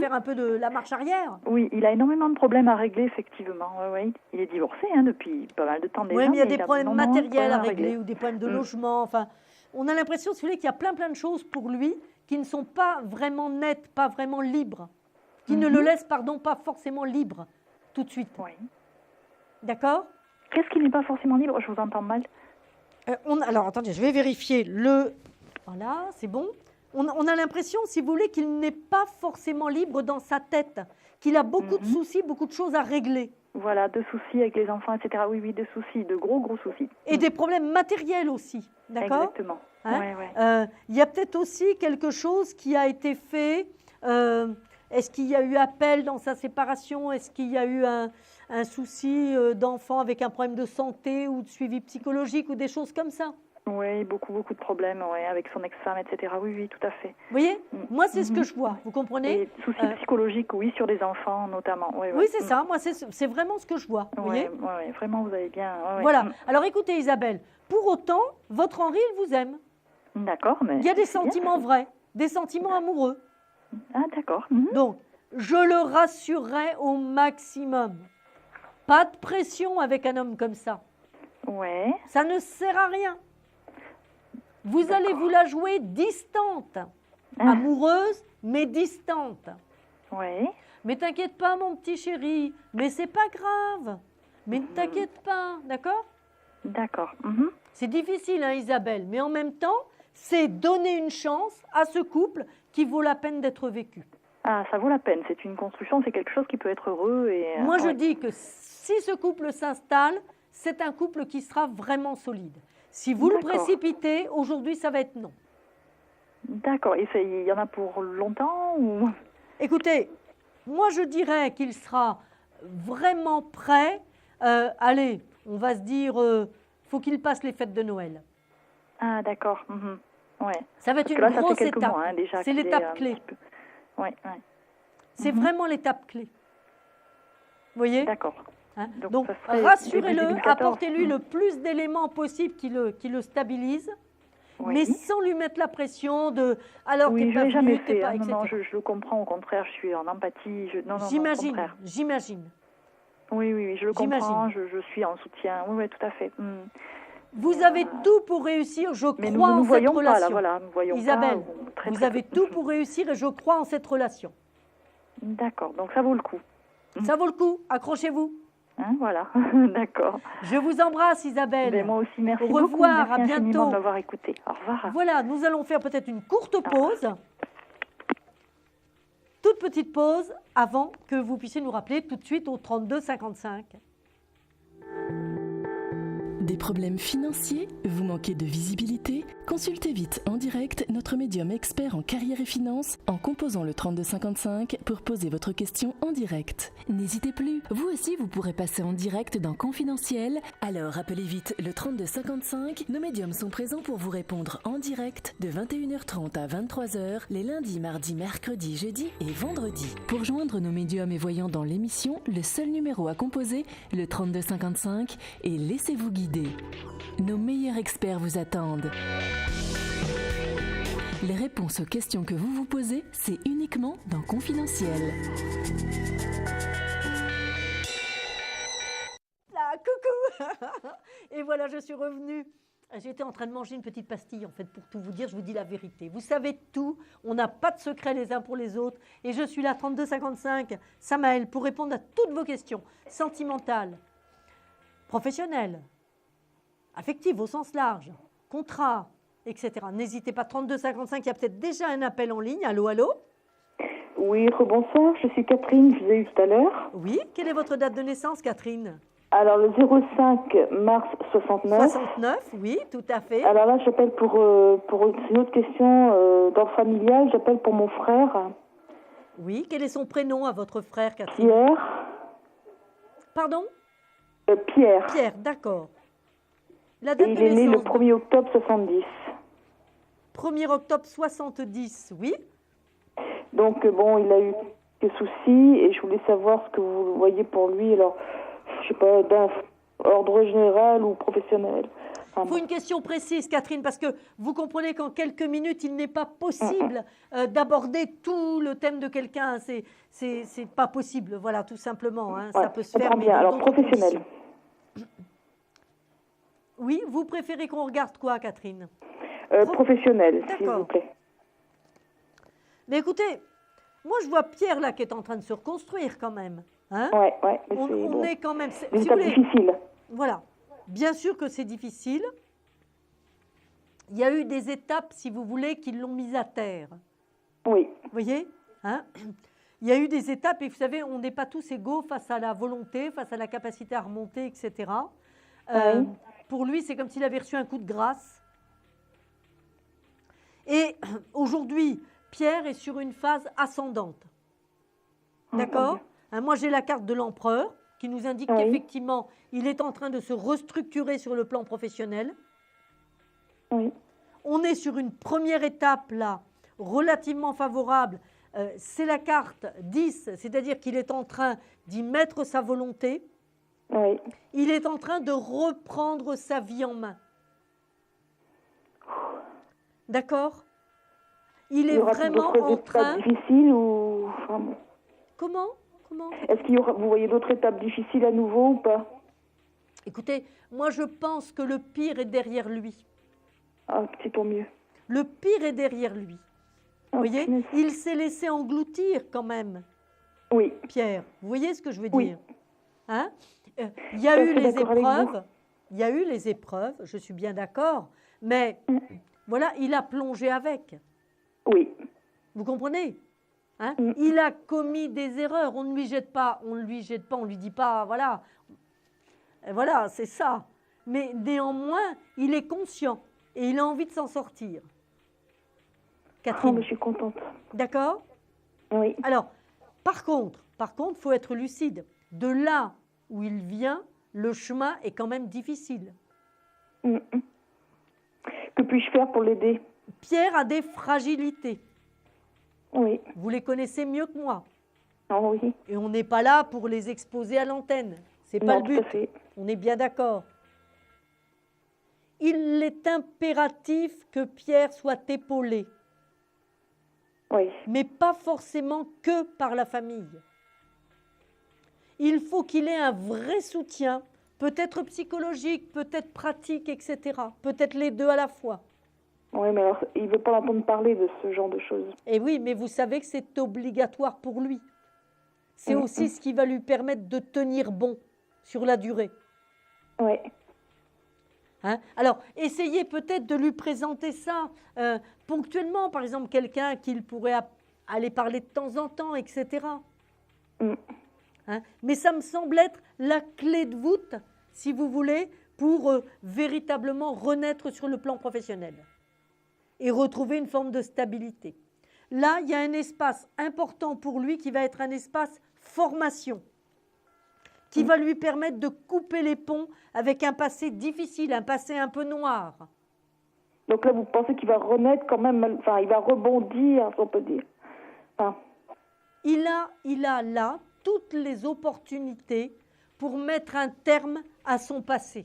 faire un peu de la marche arrière. Oui, il a énormément de problèmes à régler, effectivement. Oui. Il est divorcé depuis pas mal de temps déjà. Oui, mais il y a des problèmes matériels à régler régler ou des problèmes de logement. Enfin, on a l'impression, si vous voulez, qu'il y a plein de choses pour lui qui ne sont pas vraiment nettes, pas vraiment libres, qui ne le laissent, pas forcément libre tout de suite. Oui. D'accord? Qu'est-ce qui n'est pas forcément libre? Je vous entends mal. Alors, attendez, je vais vérifier le... Voilà, c'est bon. on a l'impression, si vous voulez, qu'il n'est pas forcément libre dans sa tête, qu'il a beaucoup de soucis, beaucoup de choses à régler. Voilà, de soucis avec les enfants, etc. Oui, oui, de soucis, de gros soucis. Et des problèmes matériels aussi, d'accord? Exactement. Il y a peut-être aussi quelque chose qui a été fait. Est-ce qu'il y a eu appel dans sa séparation? Est-ce qu'il y a eu un souci d'enfant avec un problème de santé ou de suivi psychologique ou des choses comme ça? Oui, beaucoup de problèmes avec son ex-femme, etc. Oui, oui, tout à fait. Vous voyez, moi, c'est ce que je vois, vous comprenez? Et soucis psychologiques, oui, sur les enfants notamment. Oui, c'est ça, moi, c'est vraiment ce que je vois. Vous voyez? Oui, vraiment, vous avez bien... Voilà, alors écoutez Isabelle, pour autant, votre Henri, il vous aime. D'accord, mais... Il y a des sentiments vrais, des sentiments amoureux. Ah, d'accord. Donc, je le rassurerai au maximum. Pas de pression avec un homme comme ça. Ouais. Ça ne sert à rien. Vous allez vous la jouer distante. Amoureuse, mais distante. Oui. Mais t'inquiète pas, mon petit chéri. Mais c'est pas grave. Mais ne t'inquiète pas, d'accord? D'accord. C'est difficile, hein, Isabelle. Mais en même temps, c'est donner une chance à ce couple qui vaut la peine d'être vécu. Ah, ça vaut la peine. C'est une construction, c'est quelque chose qui peut être heureux. Et, moi, je dis que si ce couple s'installe, c'est un couple qui sera vraiment solide. Si vous le précipitez, aujourd'hui, ça va être non. D'accord. Et il y en a pour longtemps ou... Écoutez, moi, je dirais qu'il sera vraiment prêt. Allez, on va se dire, faut qu'il passe les fêtes de Noël. Ah, d'accord. Ouais. Ça va être une grosse étape. C'est l'étape clé. Ouais. C'est vraiment l'étape clé. Vous voyez? D'accord. Donc rassurez-le, apportez-lui le plus d'éléments possibles qui le stabilisent, mais sans lui mettre la pression de alors t'es pas venu, t'es pas, etc. Non, je le comprends, au contraire, je suis en empathie. J'imagine. Oui, je le comprends, je suis en soutien. Oui, tout à fait. Vous avez tout pour réussir, je crois en cette relation. Isabelle, vous avez tout pour réussir et je crois en cette relation. D'accord, donc ça vaut le coup. Ça vaut le coup, accrochez-vous. Voilà, d'accord. Je vous embrasse, Isabelle. Mais moi aussi, merci beaucoup. Au revoir, merci à bientôt. De m'avoir écouté. Au revoir. Voilà, nous allons faire peut-être une courte pause. Toute petite pause avant que vous puissiez nous rappeler tout de suite au 32 55. Des problèmes financiers? Vous manquez de visibilité? Consultez vite en direct notre médium expert en carrière et finances en composant le 3255 pour poser votre question en direct. N'hésitez plus, vous aussi vous pourrez passer en direct dans Confidentiel. Alors appelez vite le 3255. Nos médiums sont présents pour vous répondre en direct de 21h30 à 23h les lundis, mardis, mercredis, jeudis et vendredis. Pour joindre nos médiums et voyants dans l'émission, le seul numéro à composer, le 3255, et laissez-vous guider. Nos meilleurs experts vous attendent. Les réponses aux questions que vous vous posez, c'est uniquement dans Confidentiel. Coucou. Et voilà, je suis revenue. J'étais en train de manger une petite pastille, en fait, pour tout vous dire, je vous dis la vérité. Vous savez tout, on n'a pas de secret les uns pour les autres. Et je suis là, 32 55, Samaël, pour répondre à toutes vos questions sentimentales, professionnelles, affectives au sens large, contrat, etc. N'hésitez pas, 32 55, il y a peut-être déjà un appel en ligne. Allô, allô? Oui, rebonsoir, je suis Catherine, je vous ai eu tout à l'heure. Oui, quelle est votre date de naissance, Catherine? Alors, le 05 mars 69. 69, oui, tout à fait. Alors là, j'appelle pour une autre question d'ordre familial, j'appelle pour mon frère. Oui, quel est son prénom à votre frère, Catherine? Pierre. Pardon? Pierre. Pierre, d'accord. La Et date il de est né le naissance? 1er octobre 70. 1er octobre 70, oui. Donc, bon, il a eu quelques soucis et je voulais savoir ce que vous voyez pour lui. Alors, je sais pas, d'un ordre général ou professionnel. Il faut une question précise, Catherine, parce que vous comprenez qu'en quelques minutes, il n'est pas possible d'aborder tout le thème de quelqu'un. C'est pas possible, voilà, tout simplement. Hein. Ça peut se faire. Bien. Alors, professionnel. Oui, vous préférez qu'on regarde quoi, Catherine? Professionnel, s'il vous plaît. Mais écoutez, moi, je vois Pierre, là, qui est en train de se reconstruire quand même. Hein? Ouais. On est quand même... C'est difficile. Voilà. Bien sûr que c'est difficile. il y a eu des étapes, si vous voulez, qui l'ont mise à terre. Oui. Vous voyez, hein? Il y a eu des étapes, et vous savez, on n'est pas tous égaux face à la volonté, face à la capacité à remonter, etc. Oui. Pour lui, c'est comme s'il avait reçu un coup de grâce. Et aujourd'hui, Pierre est sur une phase ascendante. D'accord? Hein, moi, j'ai la carte de l'empereur qui nous indique qu'effectivement, il est en train de se restructurer sur le plan professionnel. Oui. On est sur une première étape, là, relativement favorable. C'est la carte 10, c'est-à-dire qu'il est en train d'y mettre sa volonté. Oui. Il est en train de reprendre sa vie en main. D'accord? Il est vraiment en train... difficiles ou... Enfin, bon. Comment? Est-ce qu'il y aura, vous voyez d'autres étapes difficiles à nouveau ou pas? Écoutez, moi je pense que le pire est derrière lui. Ah, c'est tant mieux. Le pire est derrière lui. Vous voyez? Il s'est laissé engloutir quand même. Oui. Pierre, vous voyez ce que je veux dire? Hein? Il y a eu les épreuves. Il y a eu les épreuves, je suis bien d'accord. Mais voilà, il a plongé avec. Oui. Vous comprenez? Hein? Il a commis des erreurs. On ne lui jette pas, on lui dit pas, voilà. Voilà, c'est ça. Mais néanmoins, il est conscient et il a envie de s'en sortir. Catherine. Je suis contente. D'accord? Oui. Alors, par contre, il faut être lucide. De là où il vient, le chemin est quand même difficile. Que puis-je faire pour l'aider? Pierre a des fragilités. Oui. Vous les connaissez mieux que moi. Oh oui. Et on n'est pas là pour les exposer à l'antenne. C'est pas le but. On est bien d'accord. Il est impératif que Pierre soit épaulé. Oui. Mais pas forcément que par la famille. Il faut qu'il ait un vrai soutien, peut-être psychologique, peut-être pratique, etc. Peut-être les deux à la fois. Oui, mais alors, il ne veut pas entendre parler de ce genre de choses. Et oui, mais vous savez que c'est obligatoire pour lui. C'est aussi ce qui va lui permettre de tenir bon sur la durée. Oui. Hein? Alors, essayez peut-être de lui présenter ça ponctuellement, par exemple, quelqu'un qu'il pourrait aller parler de temps en temps, etc. Hein? Mais ça me semble être la clé de voûte, si vous voulez, pour véritablement renaître sur le plan professionnel et retrouver une forme de stabilité. Là, il y a un espace important pour lui qui va être un espace formation, qui va lui permettre de couper les ponts avec un passé difficile, un passé un peu noir. Donc là, vous pensez qu'il va renaître quand même, enfin, il va rebondir, si on peut dire. Enfin. Il a là toutes les opportunités pour mettre un terme à son passé.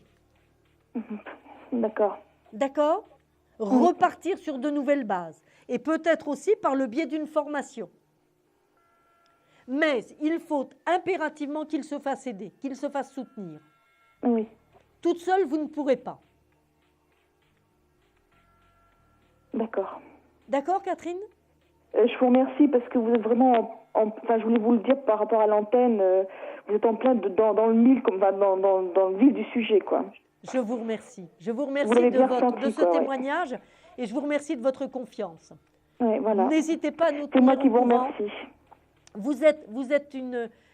D'accord. D'accord? Repartir sur de nouvelles bases. Et peut-être aussi par le biais d'une formation. Mais il faut impérativement qu'il se fasse aider, qu'il se fasse soutenir. Oui. Toute seule, vous ne pourrez pas. D'accord. D'accord, Catherine? Je vous remercie parce que vous êtes vraiment, enfin, je voulais vous le dire par rapport à l'antenne, vous êtes en plein dans le mille, comme dans le vif du sujet, quoi. Je vous remercie. Je vous remercie de ce témoignage et je vous remercie de votre confiance. Ouais, voilà. N'hésitez pas à nous tenir au courant. C'est moi qui vous remercie. Vous êtes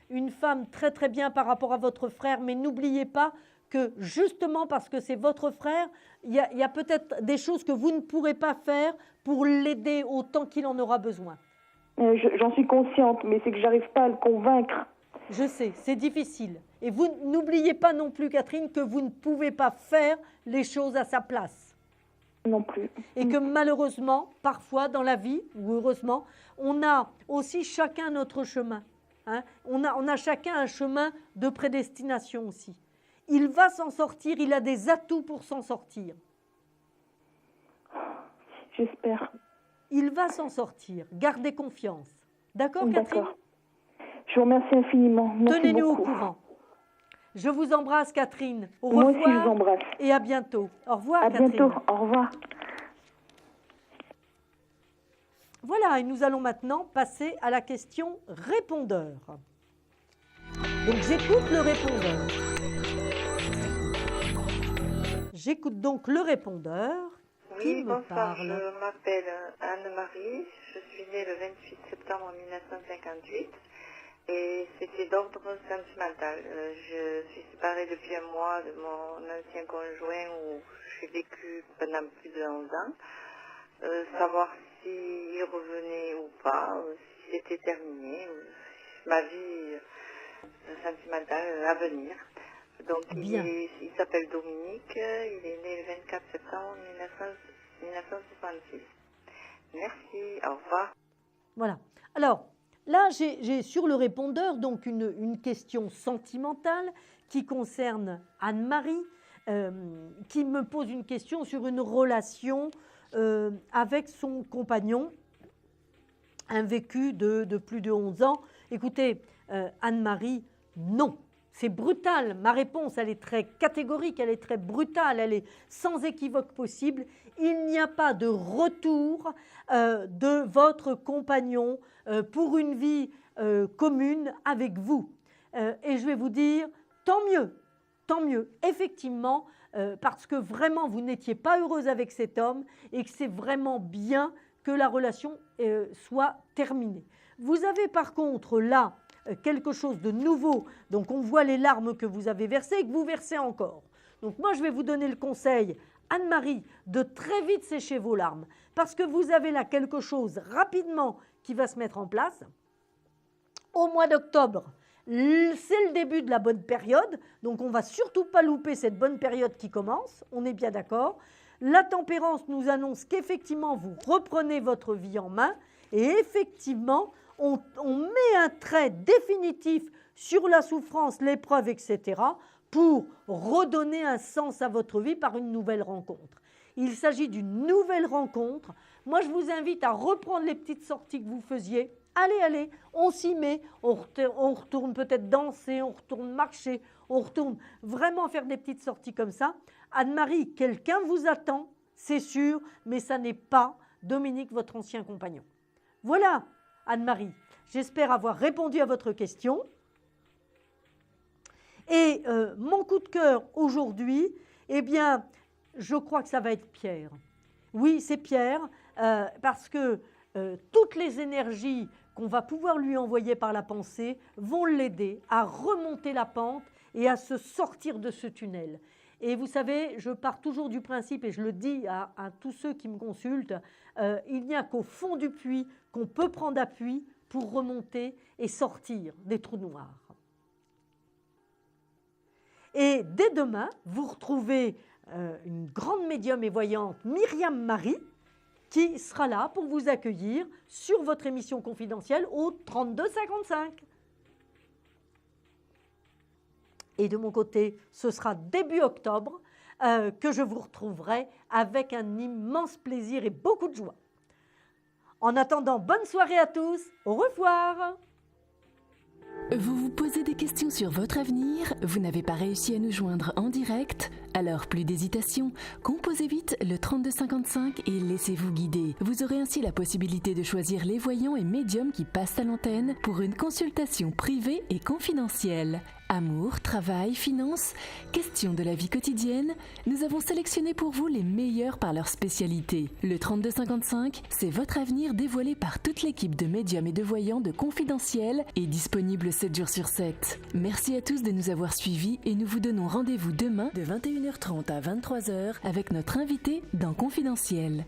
une femme très très bien par rapport à votre frère, mais n'oubliez pas que justement parce que c'est votre frère, il y a peut-être des choses que vous ne pourrez pas faire pour l'aider autant qu'il en aura besoin. J'en suis consciente, mais c'est que j'arrive pas à le convaincre. Je sais, c'est difficile. Et vous n'oubliez pas non plus, Catherine, que vous ne pouvez pas faire les choses à sa place. Non plus. Et que malheureusement, parfois dans la vie, ou heureusement, on a aussi chacun notre chemin. Hein? On a chacun un chemin de prédestination aussi. Il va s'en sortir, il a des atouts pour s'en sortir. J'espère. Il va s'en sortir. Gardez confiance. D'accord, Catherine? Je vous remercie infiniment. Tenez-nous au courant. Je vous embrasse, Catherine. Au revoir. Moi aussi, je vous embrasse. Et à bientôt. Au revoir, Catherine. À bientôt. Au revoir. Voilà, et nous allons maintenant passer à la question répondeur. Donc, j'écoute le répondeur. J'écoute donc le répondeur. Qui me bonsoir, parle? je m'appelle Anne-Marie, je suis née le 28 septembre 1958 et c'était d'ordre sentimental. Je suis séparée depuis un mois de mon ancien conjoint où j'ai vécu pendant plus de 11 ans. Savoir s'il revenait ou pas, si c'était terminé, ma vie sentimentale à venir. Donc il s'appelle Dominique, il est né le 24 septembre 1966. Merci, au revoir. Voilà. Alors, là, j'ai sur le répondeur donc une question sentimentale qui concerne Anne-Marie, qui me pose une question sur une relation avec son compagnon, un vécu de plus de 11 ans. Écoutez, Anne-Marie, non. C'est brutal. Ma réponse, elle est très catégorique, elle est très brutale, elle est sans équivoque possible. Il n'y a pas de retour de votre compagnon pour une vie commune avec vous. Et je vais vous dire, tant mieux, effectivement, parce que vraiment, vous n'étiez pas heureuse avec cet homme et que c'est vraiment bien que la relation soit terminée. Vous avez par contre là quelque chose de nouveau, donc on voit les larmes que vous avez versées et que vous versez encore. Donc moi je vais vous donner le conseil, Anne-Marie, de très vite sécher vos larmes, parce que vous avez là quelque chose rapidement qui va se mettre en place. Au mois d'octobre, c'est le début de la bonne période, donc on ne va surtout pas louper cette bonne période qui commence, on est bien d'accord. La tempérance nous annonce qu'effectivement vous reprenez votre vie en main et effectivement on met un trait définitif sur la souffrance, l'épreuve, etc. pour redonner un sens à votre vie par une nouvelle rencontre. Il s'agit d'une nouvelle rencontre. Moi, je vous invite à reprendre les petites sorties que vous faisiez. Allez, on s'y met, on retourne peut-être danser, on retourne marcher, on retourne vraiment faire des petites sorties comme ça. Anne-Marie, quelqu'un vous attend, c'est sûr, mais ça n'est pas Dominique, votre ancien compagnon. Voilà, Anne-Marie, j'espère avoir répondu à votre question. Et mon coup de cœur aujourd'hui, eh bien, je crois que ça va être Pierre. Oui, c'est Pierre, parce que toutes les énergies qu'on va pouvoir lui envoyer par la pensée vont l'aider à remonter la pente et à se sortir de ce tunnel. Et vous savez, je pars toujours du principe, et je le dis à tous ceux qui me consultent, il n'y a qu'au fond du puits qu'on peut prendre appui pour remonter et sortir des trous noirs. Et dès demain, vous retrouvez une grande médium et voyante, Myriam Marie, qui sera là pour vous accueillir sur votre émission confidentielle au 32 55. Et de mon côté, ce sera début octobre que je vous retrouverai avec un immense plaisir et beaucoup de joie. En attendant, bonne soirée à tous. Au revoir. Vous vous posez des questions sur votre avenir? Vous n'avez pas réussi à nous joindre en direct? Alors plus d'hésitation, composez vite le 3255 et laissez-vous guider. Vous aurez ainsi la possibilité de choisir les voyants et médiums qui passent à l'antenne pour une consultation privée et confidentielle. Amour, travail, finances, questions de la vie quotidienne, nous avons sélectionné pour vous les meilleurs par leur spécialité. Le 3255, c'est votre avenir dévoilé par toute l'équipe de médiums et de voyants de Confidentiel et disponible 7 jours sur 7. Merci à tous de nous avoir suivis et nous vous donnons rendez-vous demain de 21h30 à 23h avec notre invité dans Confidentiel.